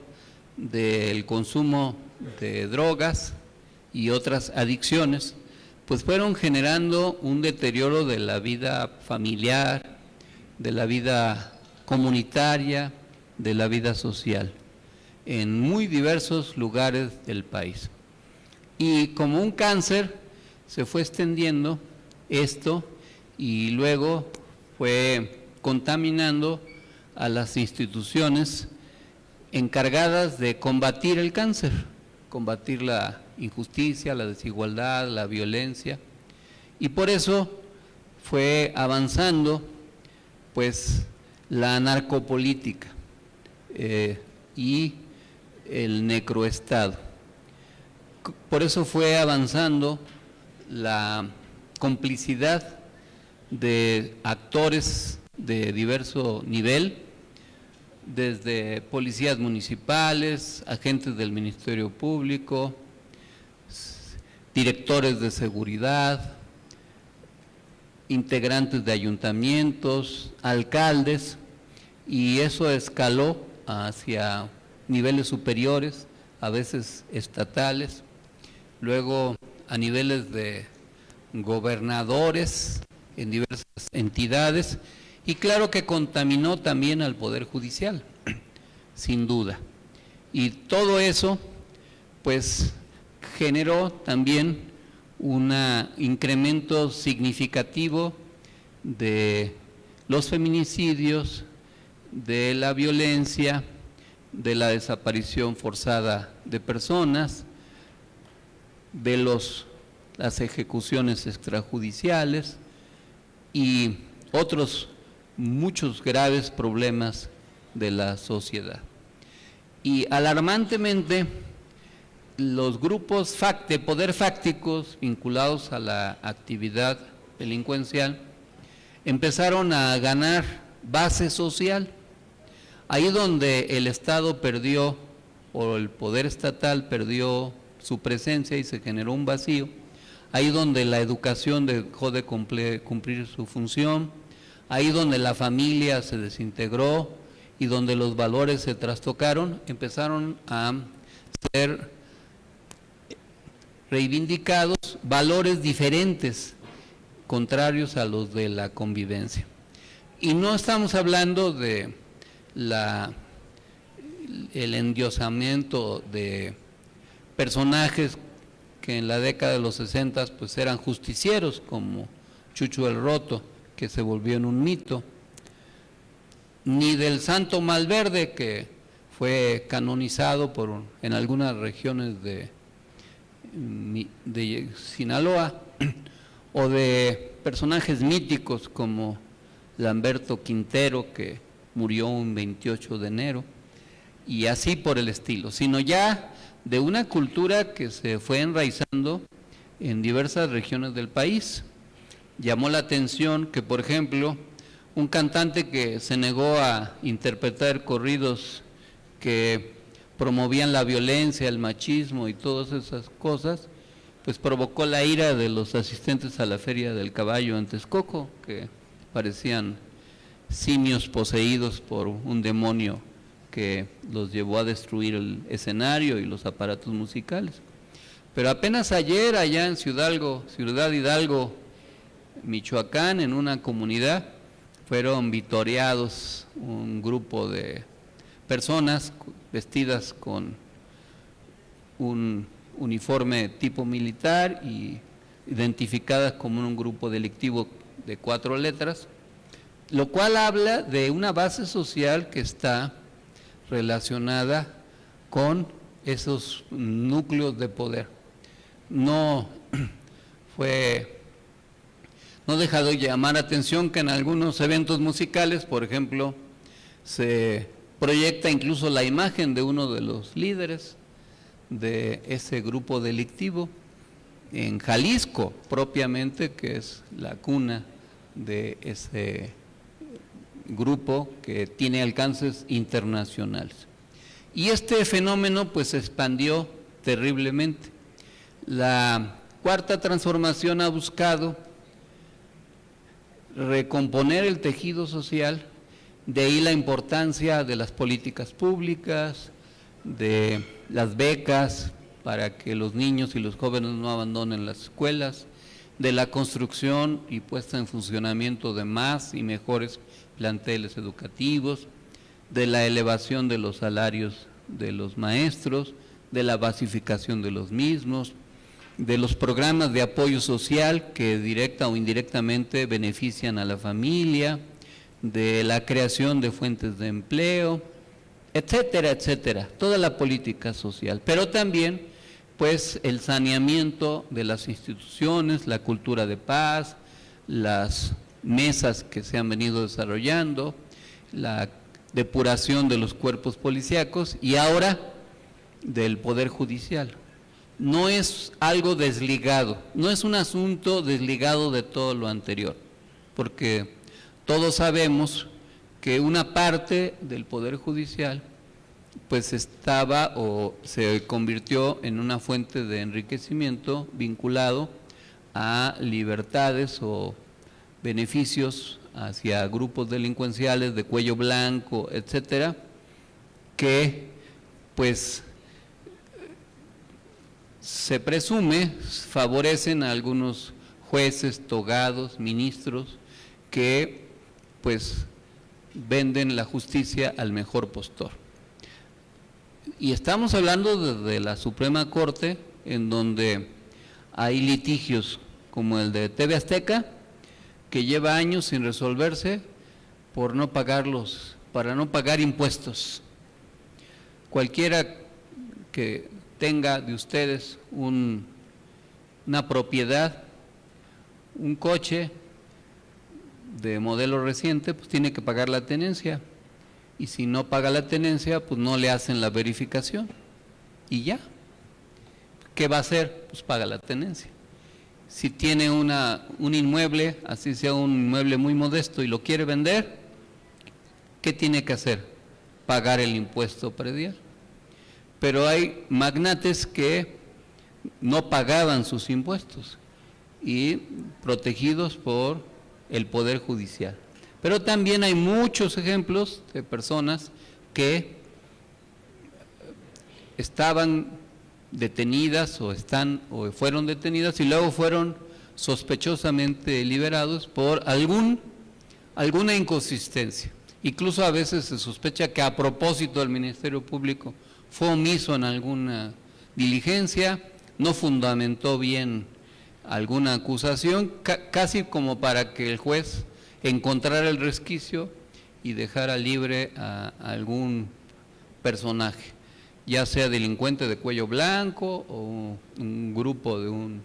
S8: del consumo de drogas y otras adicciones, pues fueron generando un deterioro de la vida familiar, de la vida comunitaria, de la vida social, en muy diversos lugares del país. Y como un cáncer, se fue extendiendo esto y luego fue contaminando a las instituciones encargadas de combatir el cáncer, combatir la injusticia, la desigualdad, la violencia, y por eso fue avanzando pues la narcopolítica y el necroestado. Por eso fue avanzando la complicidad de actores de diverso nivel, desde policías municipales, agentes del Ministerio Público, directores de seguridad, integrantes de ayuntamientos, alcaldes, y eso escaló hacia niveles superiores, a veces estatales, luego a niveles de gobernadores en diversas entidades, y claro que contaminó también al Poder Judicial, sin duda. Y todo eso, pues, generó también un incremento significativo de los feminicidios, de la violencia, de la desaparición forzada de personas, de las ejecuciones extrajudiciales y otros muchos graves problemas de la sociedad. Y alarmantemente, los grupos de poder fácticos vinculados a la actividad delincuencial empezaron a ganar base social. Ahí donde el Estado perdió, o el poder estatal perdió su presencia y se generó un vacío, ahí donde la educación dejó de cumplir su función, ahí donde la familia se desintegró y donde los valores se trastocaron, empezaron a ser reivindicados valores diferentes, contrarios a los de la convivencia. Y no estamos hablando de el endiosamiento de personajes que en la década de los 60 pues eran justicieros, como Chucho el Roto, que se volvió en un mito, ni del Santo Malverde, que fue canonizado en algunas regiones de Sinaloa, o de personajes míticos como Lamberto Quintero, que murió un 28 de enero, y así por el estilo, sino ya de una cultura que se fue enraizando en diversas regiones del país. Llamó la atención que, por ejemplo, un cantante que se negó a interpretar corridos que promovían la violencia, el machismo y todas esas cosas, pues provocó la ira de los asistentes a la Feria del Caballo en Texcoco, que parecían simios poseídos por un demonio que los llevó a destruir el escenario y los aparatos musicales. Pero apenas ayer, allá en Ciudad Hidalgo, Michoacán, en una comunidad, fueron vitoreados un grupo de personas vestidas con un uniforme tipo militar y identificadas como un grupo delictivo de 4 letras, lo cual habla de una base social que está relacionada con esos núcleos de poder. No deja de llamar atención que en algunos eventos musicales, por ejemplo, se proyecta incluso la imagen de uno de los líderes de ese grupo delictivo en Jalisco, propiamente, que es la cuna de ese grupo que tiene alcances internacionales. Y este fenómeno pues se expandió terriblemente. La Cuarta Transformación ha buscado recomponer el tejido social, de ahí la importancia de las políticas públicas, de las becas para que los niños y los jóvenes no abandonen las escuelas, de la construcción y puesta en funcionamiento de más y mejores planteles educativos, de la elevación de los salarios de los maestros, de la basificación de los mismos, de los programas de apoyo social que directa o indirectamente benefician a la familia, de la creación de fuentes de empleo, etcétera, etcétera, toda la política social, pero también pues el saneamiento de las instituciones, la cultura de paz, las mesas que se han venido desarrollando, la depuración de los cuerpos policíacos y ahora del Poder Judicial. No es algo desligado, no es un asunto desligado de todo lo anterior, porque todos sabemos que una parte del Poder Judicial pues estaba o se convirtió en una fuente de enriquecimiento vinculado a libertades o beneficios hacia grupos delincuenciales de cuello blanco, etcétera, que pues se presume favorecen a algunos jueces, togados, ministros que pues venden la justicia al mejor postor. Y estamos hablando de la Suprema Corte, en donde hay litigios como el de TV Azteca, que lleva años sin resolverse por no pagarlos, para no pagar impuestos. Cualquiera que tenga de ustedes una propiedad, un coche de modelo reciente, pues tiene que pagar la tenencia. Y si no paga la tenencia, pues no le hacen la verificación. Y ya. ¿Qué va a hacer? Pues paga la tenencia. Si tiene un inmueble, así sea un inmueble muy modesto y lo quiere vender, ¿qué tiene que hacer? Pagar el impuesto predial. Pero hay magnates que no pagaban sus impuestos y protegidos por el Poder Judicial. Pero también hay muchos ejemplos de personas que estaban detenidas o fueron detenidas y luego fueron sospechosamente liberados por alguna inconsistencia. Incluso a veces se sospecha que a propósito el Ministerio Público fue omiso en alguna diligencia, no fundamentó bien alguna acusación, casi como para que el juez encontrara el resquicio y dejara libre a algún personaje, ya sea delincuente de cuello blanco o un grupo de un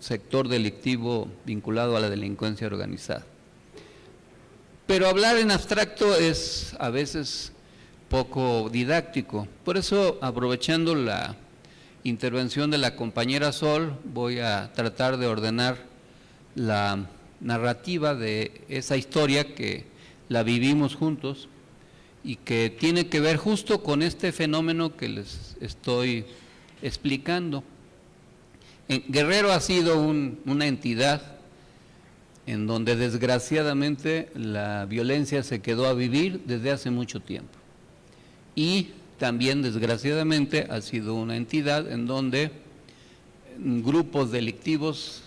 S8: sector delictivo vinculado a la delincuencia organizada. Pero hablar en abstracto es a veces poco didáctico, por eso, aprovechando la intervención de la compañera Sol, voy a tratar de ordenar la narrativa de esa historia que la vivimos juntos y que tiene que ver justo con este fenómeno que les estoy explicando. Guerrero ha sido una entidad en donde desgraciadamente la violencia se quedó a vivir desde hace mucho tiempo. Y también desgraciadamente ha sido una entidad en donde grupos delictivos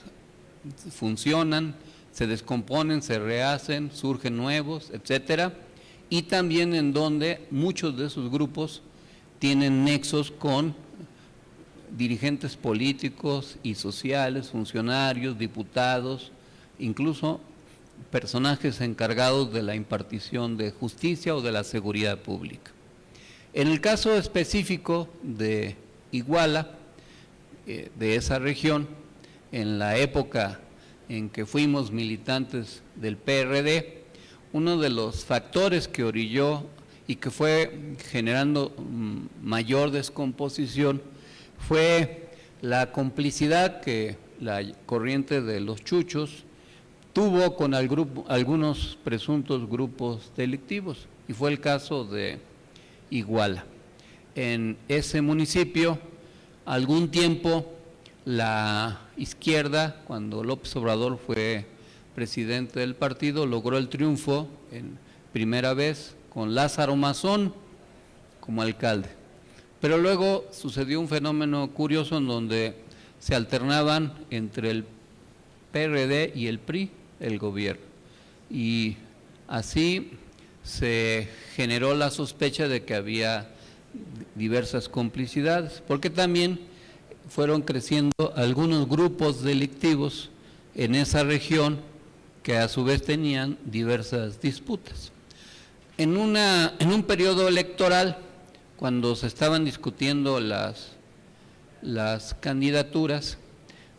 S8: funcionan, se descomponen, se rehacen, surgen nuevos, etcétera, y también en donde muchos de esos grupos tienen nexos con dirigentes políticos y sociales, funcionarios, diputados, incluso personajes encargados de la impartición de justicia o de la seguridad pública. En el caso específico de Iguala, de esa región, en la época en que fuimos militantes del PRD, uno de los factores que orilló y que fue generando mayor descomposición fue la complicidad que la corriente de los chuchos tuvo con algunos presuntos grupos delictivos, y fue el caso de Iguala. En ese municipio, algún tiempo, la izquierda, cuando López Obrador fue presidente del partido, logró el triunfo en primera vez con Lázaro Mazón como alcalde. Pero luego sucedió un fenómeno curioso en donde se alternaban entre el PRD y el PRI el gobierno. Y así se generó la sospecha de que había diversas complicidades, porque también fueron creciendo algunos grupos delictivos en esa región que a su vez tenían diversas disputas. En un periodo electoral, cuando se estaban discutiendo las candidaturas,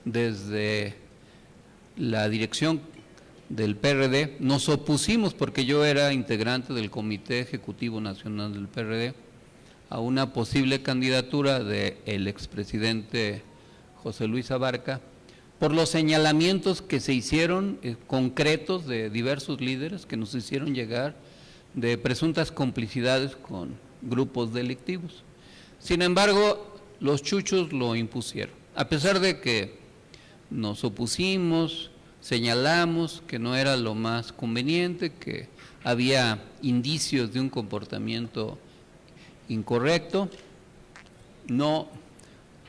S8: desde la dirección del PRD nos opusimos, porque yo era integrante del Comité Ejecutivo Nacional del PRD, a una posible candidatura del expresidente José Luis Abarca, por los señalamientos que se hicieron concretos de diversos líderes que nos hicieron llegar de presuntas complicidades con grupos delictivos. Sin embargo, los chuchos lo impusieron, a pesar de que nos opusimos, señalamos que no era lo más conveniente, que había indicios de un comportamiento incorrecto, no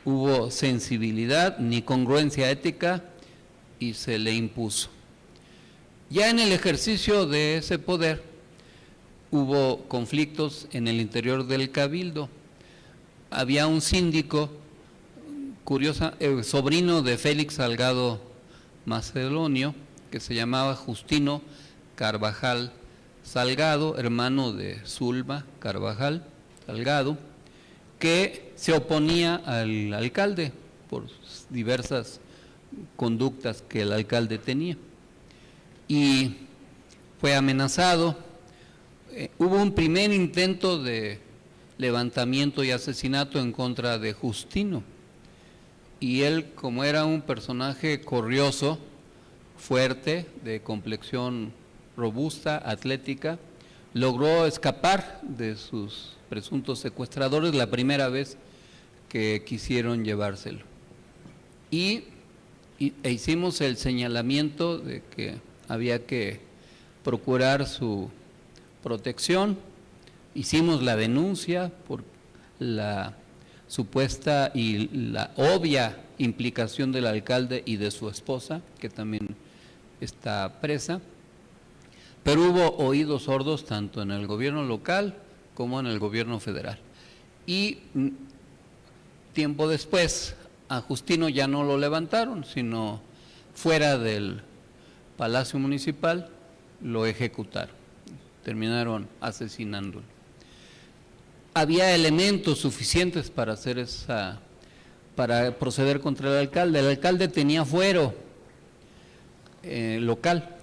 S8: hubo sensibilidad ni congruencia ética y se le impuso. Ya en el ejercicio de ese poder hubo conflictos en el interior del cabildo. Había un síndico, sobrino de Félix Salgado Macedonio, que se llamaba Justino Carvajal Salgado, hermano de Zulma Carvajal Salgado, que se oponía al alcalde por diversas conductas que el alcalde tenía. Y fue amenazado. Hubo un primer intento de levantamiento y asesinato en contra de Justino. Y él, como era un personaje corrioso, fuerte, de complexión robusta, atlética, logró escapar de sus presuntos secuestradores la primera vez que quisieron llevárselo. E hicimos el señalamiento de que había que procurar su protección, hicimos la denuncia por la supuesta y la obvia implicación del alcalde y de su esposa, que también está presa, pero hubo oídos sordos tanto en el gobierno local como en el gobierno federal. Y tiempo después a Justino ya no lo levantaron, sino fuera del Palacio Municipal lo ejecutaron, terminaron asesinándolo. Había elementos suficientes para hacer para proceder contra el alcalde. El alcalde tenía fuero local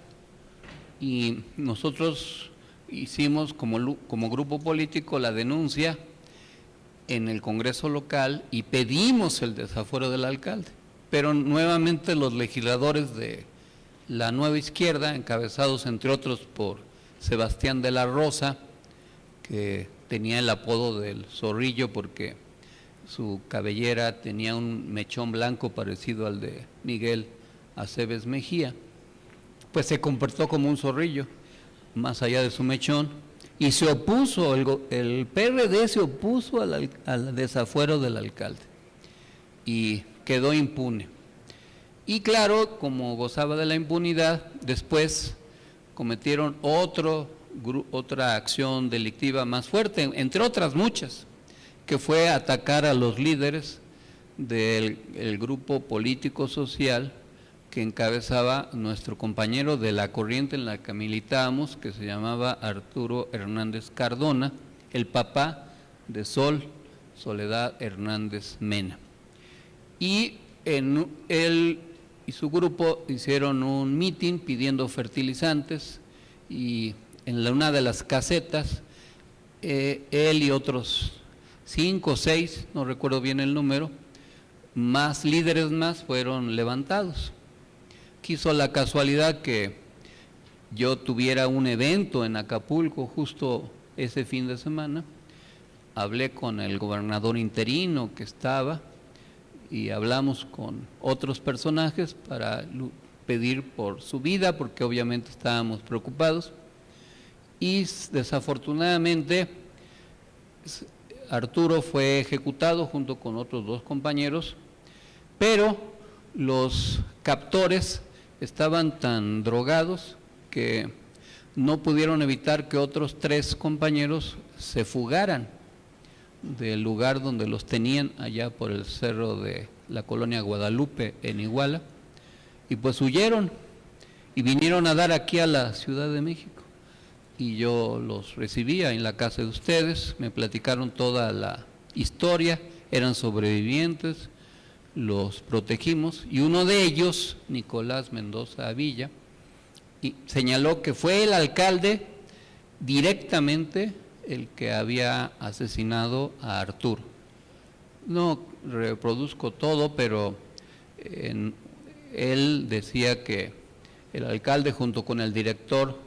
S8: y nosotros hicimos como grupo político la denuncia en el Congreso local y pedimos el desafuero del alcalde, pero nuevamente los legisladores de la Nueva Izquierda, encabezados entre otros por Sebastián de la Rosa, que tenía el apodo del zorrillo porque su cabellera tenía un mechón blanco parecido al de Miguel Aceves Mejía, pues se comportó como un zorrillo, más allá de su mechón, y se opuso, el PRD se opuso al desafuero del alcalde y quedó impune. Y claro, como gozaba de la impunidad, después cometieron otra acción delictiva más fuerte, entre otras muchas, que fue atacar a los líderes del grupo político social que encabezaba nuestro compañero de la corriente en la que militábamos, que se llamaba Arturo Hernández Cardona, el papá de Soledad Hernández Mena. Y él y su grupo hicieron un mitin pidiendo fertilizantes, y en una de las casetas, él y otros 5 o 6, no recuerdo bien el número, más líderes más fueron levantados. Quiso la casualidad que yo tuviera un evento en Acapulco justo ese fin de semana. Hablé con el gobernador interino que estaba y hablamos con otros personajes para pedir por su vida, porque obviamente estábamos preocupados. Y desafortunadamente Arturo fue ejecutado junto con otros 2 compañeros, pero los captores estaban tan drogados que no pudieron evitar que otros 3 compañeros se fugaran. del lugar donde los tenían, allá por el cerro de la colonia Guadalupe en Iguala, y pues huyeron y vinieron a dar aquí a la Ciudad de México. Y yo los recibía en la casa de ustedes, me platicaron toda la historia, eran sobrevivientes, los protegimos, y uno de ellos, Nicolás Mendoza Villa, y señaló que fue el alcalde directamente el que había asesinado a Arturo. No reproduzco todo, pero él decía que el alcalde junto con el director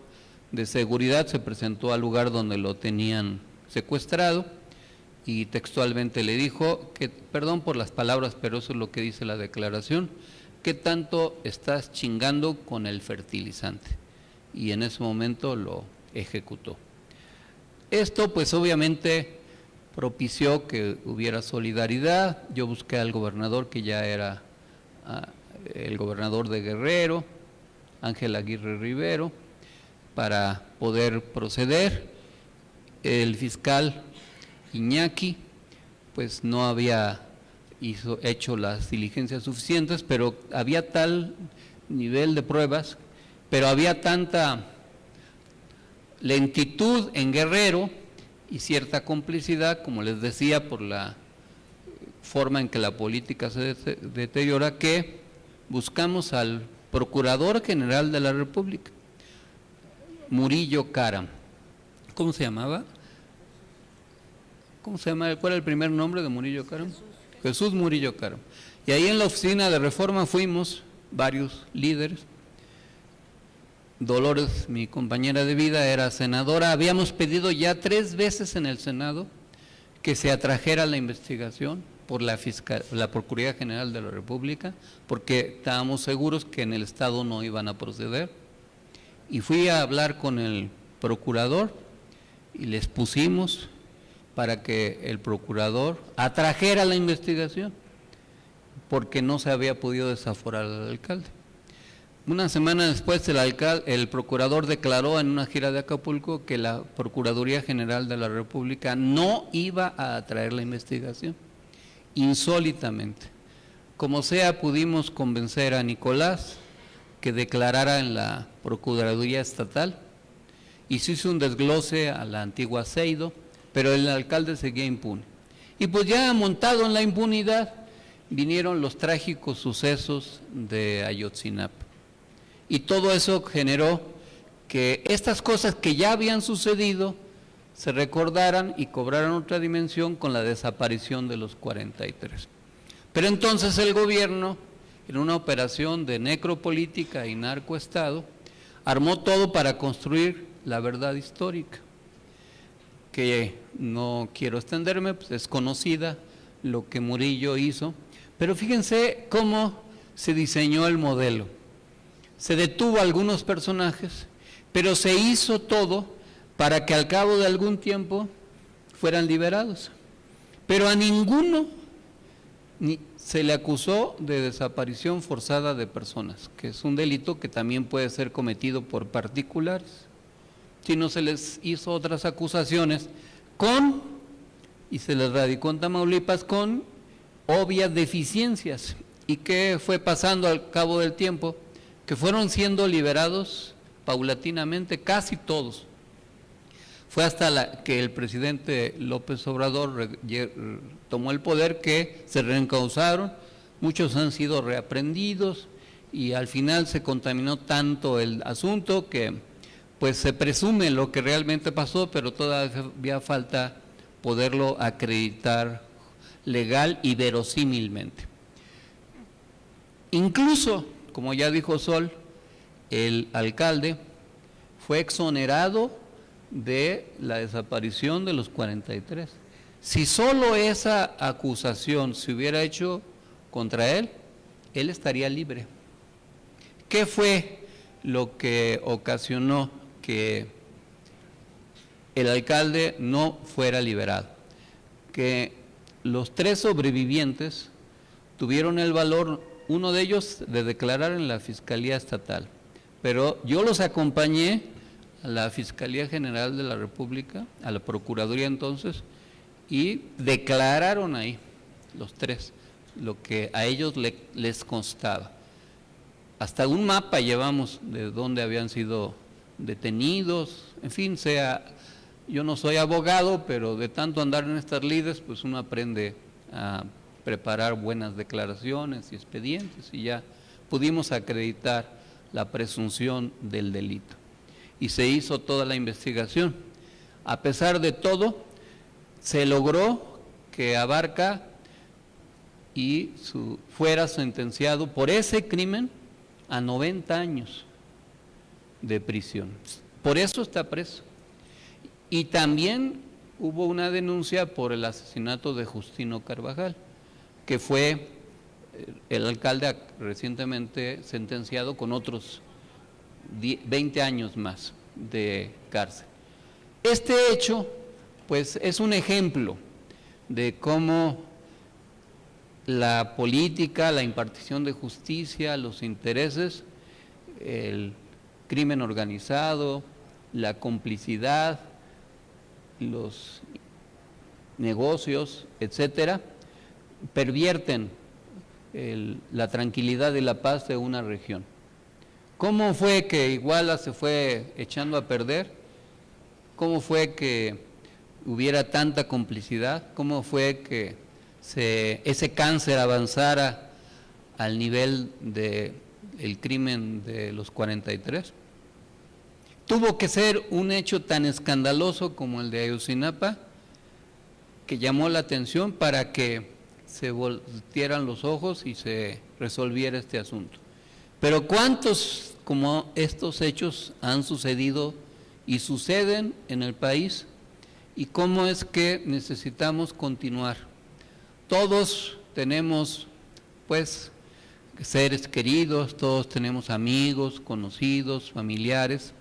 S8: de seguridad se presentó al lugar donde lo tenían secuestrado y textualmente le dijo que, perdón por las palabras, pero eso es lo que dice la declaración, ¿qué tanto estás chingando con el fertilizante? Y en ese momento lo ejecutó. Esto pues obviamente propició que hubiera solidaridad. Yo busqué al gobernador, que ya era el gobernador de Guerrero, Ángel Aguirre Rivero, para poder proceder. El fiscal Iñaki pues no había hecho las diligencias suficientes, pero había tal nivel de pruebas, pero había tanta lentitud en Guerrero y cierta complicidad, como les decía, por la forma en que la política se deteriora, que buscamos al Procurador General de la República, Murillo Karam. ¿Cómo se llamaba? ¿Cómo se llama? ¿Cuál era el primer nombre de Murillo Karam? Jesús Murillo Karam. Y ahí en la oficina de Reforma fuimos varios líderes. Dolores, mi compañera de vida, era senadora. Habíamos pedido ya 3 veces en el Senado que se atrajera la investigación por la Procuraduría General de la República, porque estábamos seguros que en el Estado no iban a proceder. Y fui a hablar con el procurador y les pusimos para que el procurador atrajera la investigación, porque no se había podido desaforar al alcalde. Una semana después el procurador declaró en una gira de Acapulco que la Procuraduría General de la República no iba a traer la investigación, insólitamente. Como sea, pudimos convencer a Nicolás que declarara en la Procuraduría Estatal y se hizo un desglose a la antigua Seido, pero el alcalde seguía impune. Y pues ya montado en la impunidad, vinieron los trágicos sucesos de Ayotzinapa. Y todo eso generó que estas cosas que ya habían sucedido se recordaran y cobraran otra dimensión con la desaparición de los 43. Pero entonces el gobierno, en una operación de necropolítica y narcoestado, armó todo para construir la verdad histórica, que no quiero extenderme, pues es conocida lo que Murillo hizo, pero fíjense cómo se diseñó el modelo. Se detuvo a algunos personajes, pero se hizo todo para que al cabo de algún tiempo fueran liberados. Pero a ninguno se le acusó de desaparición forzada de personas, que es un delito que también puede ser cometido por particulares. Sino se les hizo otras acusaciones y se les radicó en Tamaulipas con obvias deficiencias. ¿Y qué fue pasando al cabo del tiempo? Que fueron siendo liberados paulatinamente, casi todos. Fue hasta que el presidente López Obrador tomó el poder que se reencausaron, muchos han sido reaprendidos y al final se contaminó tanto el asunto que pues se presume lo que realmente pasó, pero todavía falta poderlo acreditar legal y verosímilmente. Incluso, como ya dijo Sol, el alcalde fue exonerado de la desaparición de los 43. Si solo esa acusación se hubiera hecho contra él estaría libre. ¿Qué fue lo que ocasionó que el alcalde no fuera liberado? Que los 3 sobrevivientes tuvieron el valor, uno de ellos de declarar en la Fiscalía Estatal, pero yo los acompañé a la Fiscalía General de la República, a la Procuraduría entonces, y declararon ahí, los tres, lo que a ellos les constaba. Hasta un mapa llevamos de dónde habían sido detenidos, en fin, yo no soy abogado, pero de tanto andar en estas lides, pues uno aprende a preparar buenas declaraciones y expedientes, y ya pudimos acreditar la presunción del delito. Y se hizo toda la investigación. A pesar de todo, se logró que Abarca fuera sentenciado por ese crimen a 90 años de prisión. Por eso está preso. Y también hubo una denuncia por el asesinato de Justino Carvajal, que fue el alcalde recientemente sentenciado con otros 20 años más de cárcel. Este hecho, pues, es un ejemplo de cómo la política, la impartición de justicia, los intereses, el crimen organizado, la complicidad, los negocios, etcétera, pervierten la tranquilidad y la paz de una región. ¿Cómo fue que Iguala se fue echando a perder? ¿Cómo fue que hubiera tanta complicidad? ¿Cómo fue que ese cáncer avanzara al nivel del crimen de los 43? Tuvo que ser un hecho tan escandaloso como el de Ayotzinapa, que llamó la atención para que se voltearan los ojos y se resolviera este asunto. Pero ¿cuántos como estos hechos han sucedido y suceden en el país? ¿Y cómo es que necesitamos continuar? Todos tenemos, pues, seres queridos, todos tenemos amigos, conocidos, familiares,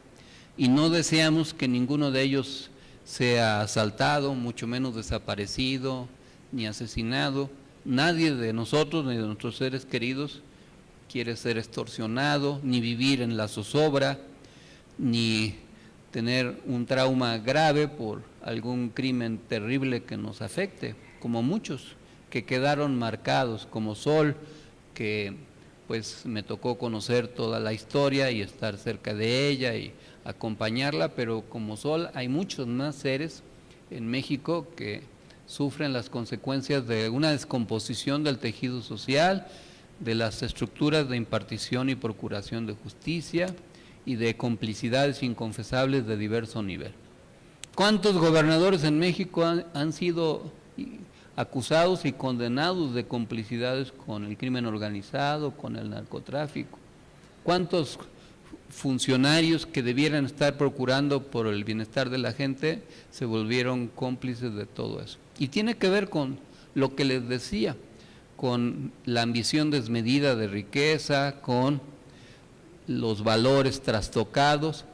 S8: y no deseamos que ninguno de ellos sea asaltado, mucho menos desaparecido, ni asesinado. Nadie de nosotros, ni de nuestros seres queridos, quiere ser extorsionado, ni vivir en la zozobra, ni tener un trauma grave por algún crimen terrible que nos afecte, como muchos que quedaron marcados, como Sol, que pues me tocó conocer toda la historia y estar cerca de ella y acompañarla, pero como Sol hay muchos más seres en México que sufren las consecuencias de una descomposición del tejido social, de las estructuras de impartición y procuración de justicia y de complicidades inconfesables de diverso nivel. ¿Cuántos gobernadores en México han sido acusados y condenados de complicidades con el crimen organizado, con el narcotráfico? ¿Cuántos funcionarios que debieran estar procurando por el bienestar de la gente se volvieron cómplices de todo eso? Y tiene que ver con lo que les decía, con la ambición desmedida de riqueza, con los valores trastocados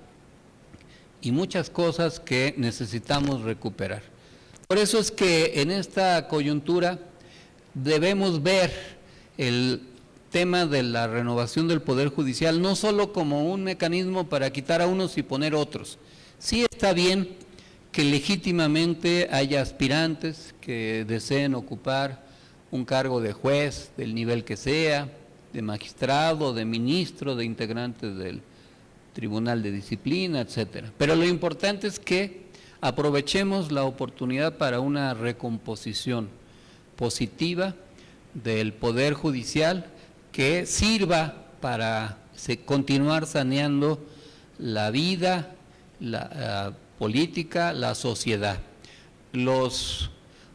S8: y muchas cosas que necesitamos recuperar. Por eso es que en esta coyuntura debemos ver el tema de la renovación del Poder Judicial no solo como un mecanismo para quitar a unos y poner otros. Sí está bien que legítimamente haya aspirantes que deseen ocupar un cargo de juez, del nivel que sea, de magistrado, de ministro, de integrantes del Tribunal de Disciplina, etcétera. Pero lo importante es que aprovechemos la oportunidad para una recomposición positiva del Poder Judicial que sirva para continuar saneando la vida, la política, la sociedad. Los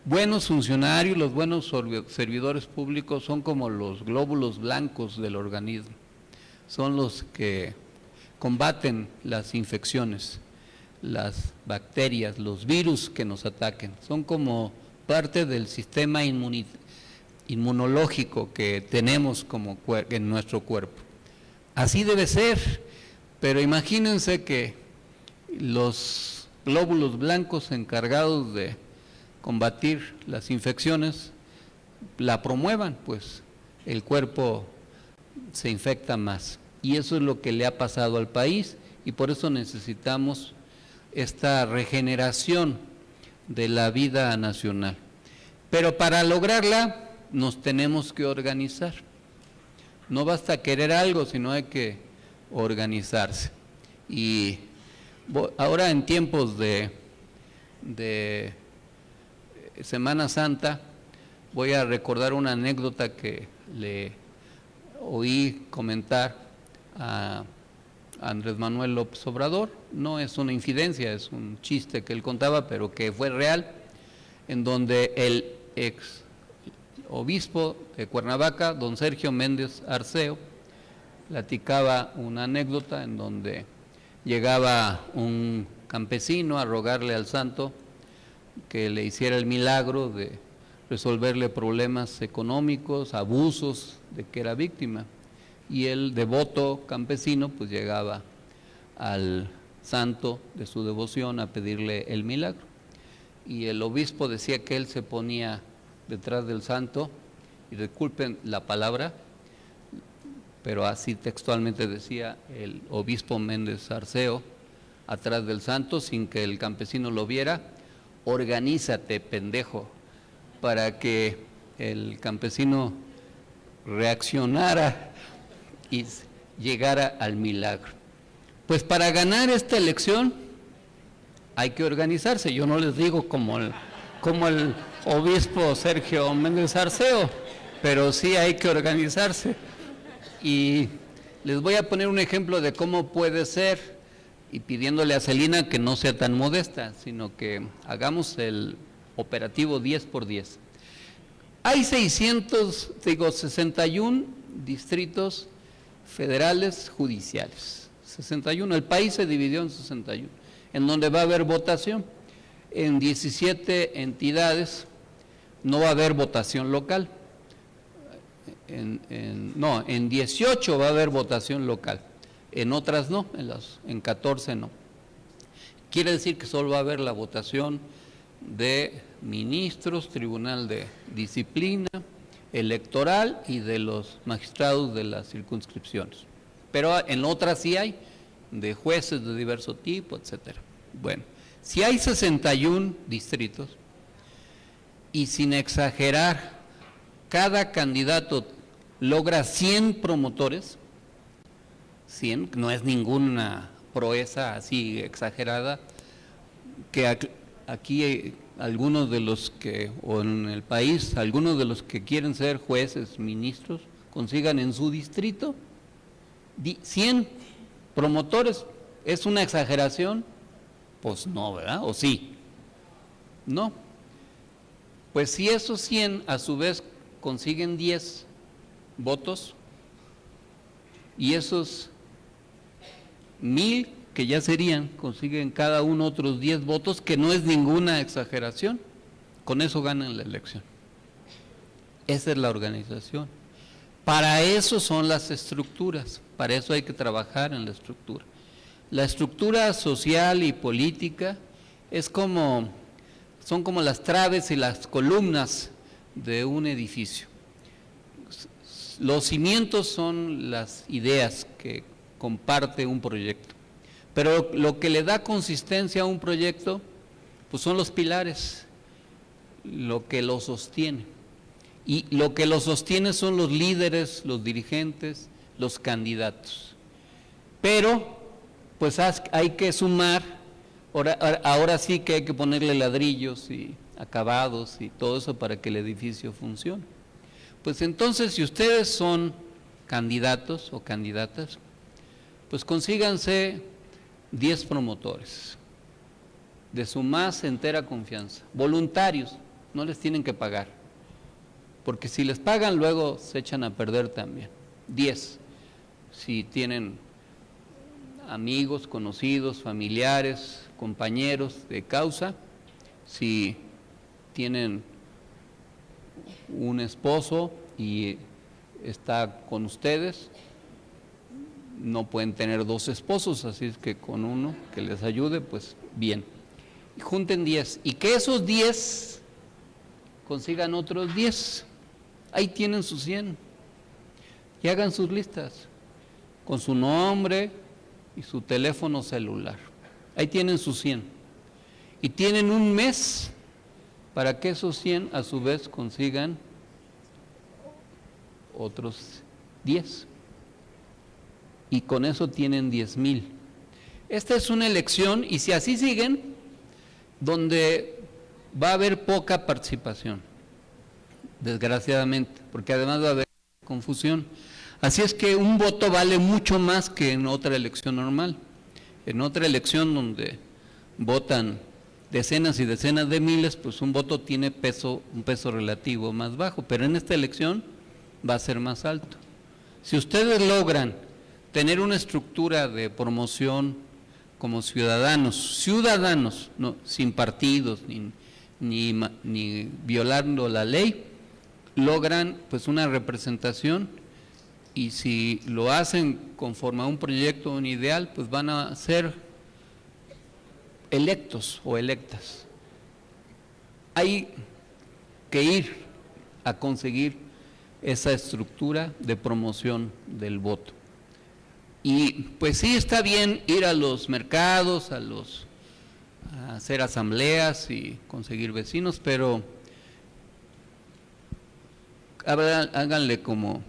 S8: buenos funcionarios, los buenos servidores públicos son como los glóbulos blancos del organismo, son los que combaten las infecciones, las bacterias, los virus que nos ataquen, son como parte del sistema inmunológico que tenemos en nuestro cuerpo. Así debe ser, pero imagínense que los glóbulos blancos encargados de combatir las infecciones la promuevan, pues el cuerpo se infecta más. Y eso es lo que le ha pasado al país y por eso necesitamos esta regeneración de la vida nacional. Pero para lograrla nos tenemos que organizar. No basta querer algo, sino hay que organizarse. Y ahora en tiempos de Semana Santa voy a recordar una anécdota que le oí comentar a Andrés Manuel López Obrador. No es una infidencia, es un chiste que él contaba, pero que fue real, en donde el ex obispo de Cuernavaca, don Sergio Méndez Arceo, platicaba una anécdota en donde llegaba un campesino a rogarle al santo que le hiciera el milagro de resolverle problemas económicos, abusos de que era víctima. Y el devoto campesino pues llegaba al santo de su devoción a pedirle el milagro. Y el obispo decía que él se ponía detrás del santo, y disculpen la palabra, pero así textualmente decía el obispo Méndez Arceo, atrás del santo, sin que el campesino lo viera: organízate, pendejo, para que el campesino reaccionara y llegara al milagro. Pues para ganar esta elección hay que organizarse. Yo no les digo como el obispo Sergio Méndez Arceo, pero sí hay que organizarse. Y les voy a poner un ejemplo de cómo puede ser, y pidiéndole a Celina que no sea tan modesta, sino que hagamos el operativo 10 por 10. Hay 61 distritos federales judiciales, 61, el país se dividió en 61, en donde va a haber votación. En 17 entidades no va a haber votación local, en 18 va a haber votación local, en otras no, en 14 no. Quiere decir que solo va a haber la votación de ministros, tribunal de disciplina, electoral y de los magistrados de las circunscripciones. Pero en otras sí hay, de jueces de diverso tipo, etcétera. Bueno, si hay 61 distritos, y sin exagerar, cada candidato logra 100 promotores, 100, no es ninguna proeza así exagerada, que aquí algunos de los que, o en el país, algunos de los que quieren ser jueces, ministros, consigan en su distrito 100 promotores. ¿Es una exageración? Pues no, ¿verdad? ¿O sí? No. Pues si esos 100 a su vez consiguen 10 votos, y esos 1000 que ya serían, consiguen cada uno otros 10 votos, que no es ninguna exageración, con eso ganan la elección. Esa es la organización. Para eso son las estructuras, para eso hay que trabajar en la estructura. La estructura social y política son como las traves y las columnas de un edificio. Los cimientos son las ideas que comparte un proyecto, pero lo que le da consistencia a un proyecto, pues son los pilares, lo que lo sostiene. Y lo que lo sostiene son los líderes, los dirigentes, los candidatos. Pero, pues hay que sumar, ahora sí que hay que ponerle ladrillos y acabados y todo eso para que el edificio funcione. Pues entonces, si ustedes son candidatos o candidatas, pues consíganse 10 promotores de su más entera confianza, voluntarios, no les tienen que pagar, porque si les pagan luego se echan a perder también. 10, si tienen amigos, conocidos, familiares, compañeros de causa, si tienen un esposo y está con ustedes, no pueden tener 2 esposos, así es que con uno que les ayude, pues bien. Y junten 10, y que esos 10 consigan otros 10. Ahí tienen sus 100. Y hagan sus listas con su nombre y su teléfono celular. Ahí tienen sus 100. y tienen un mes para que esos 100 a su vez consigan otros 10. Y con eso tienen 10,000. Esta es una elección, y si así siguen, donde va a haber poca participación, desgraciadamente, porque además va a haber confusión. Así es que un voto vale mucho más que en otra elección normal. En otra elección donde votan decenas y decenas de miles, pues un voto tiene un peso relativo más bajo, pero en esta elección va a ser más alto. Si ustedes logran tener una estructura de promoción como ciudadanos, no, sin partidos, ni violando la ley, logran pues una representación, y si lo hacen conforme a un proyecto, un ideal, pues van a ser electos o electas. Hay que ir a conseguir esa estructura de promoción del voto. Y pues sí, está bien ir a los mercados, a hacer asambleas y conseguir vecinos, pero háganle como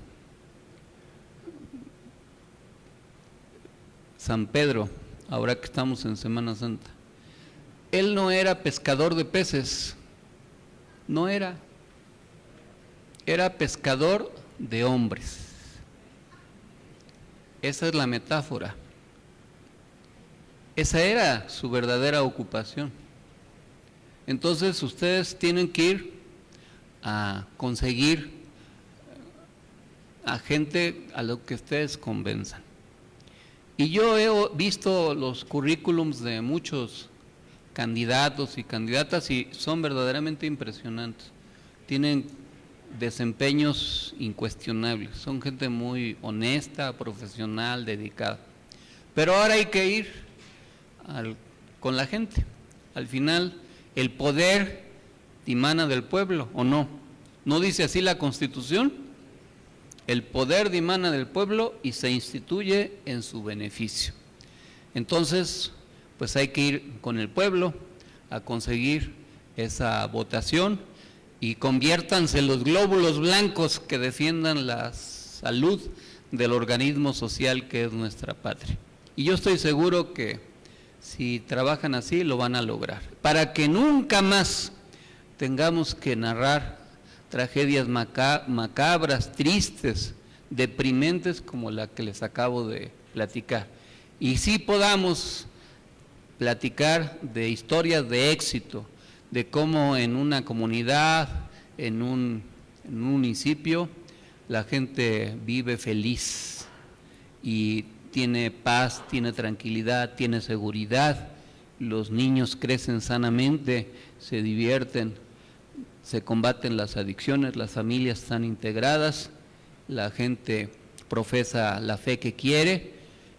S8: San Pedro, ahora que estamos en Semana Santa. Él no era pescador de peces, era pescador de hombres. Esa es la metáfora. Esa era su verdadera ocupación. Entonces ustedes tienen que ir a conseguir a gente a lo que ustedes convenzan. Y yo he visto los currículums de muchos candidatos y candidatas y son verdaderamente impresionantes. Tienen desempeños incuestionables, son gente muy honesta, profesional, dedicada. Pero ahora hay que ir con la gente. Al final, el poder dimana del pueblo, ¿o no? ¿No dice así la Constitución? El poder dimana del pueblo y se instituye en su beneficio. Entonces, pues hay que ir con el pueblo a conseguir esa votación y conviértanse en los glóbulos blancos que defiendan la salud del organismo social que es nuestra patria. Y yo estoy seguro que si trabajan así lo van a lograr, para que nunca más tengamos que narrar tragedias macabras, tristes, deprimentes como la que les acabo de platicar. Y sí podamos platicar de historias de éxito, de cómo en una comunidad, en un municipio, la gente vive feliz y tiene paz, tiene tranquilidad, tiene seguridad, los niños crecen sanamente, se divierten, se combaten las adicciones, las familias están integradas, la gente profesa la fe que quiere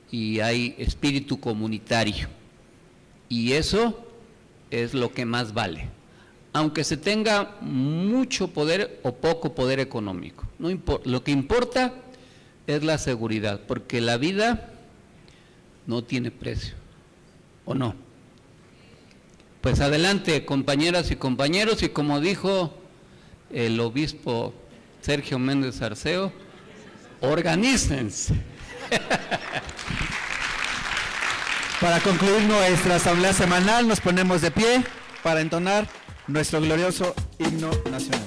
S8: y hay espíritu comunitario. Y eso es lo que más vale, aunque se tenga mucho poder o poco poder económico. No importa, lo que importa es la seguridad, porque la vida no tiene precio, ¿o no? Pues adelante, compañeras y compañeros, y como dijo el obispo Sergio Méndez Arceo, organícense.
S2: Para concluir nuestra asamblea semanal, nos ponemos de pie para entonar nuestro glorioso himno nacional.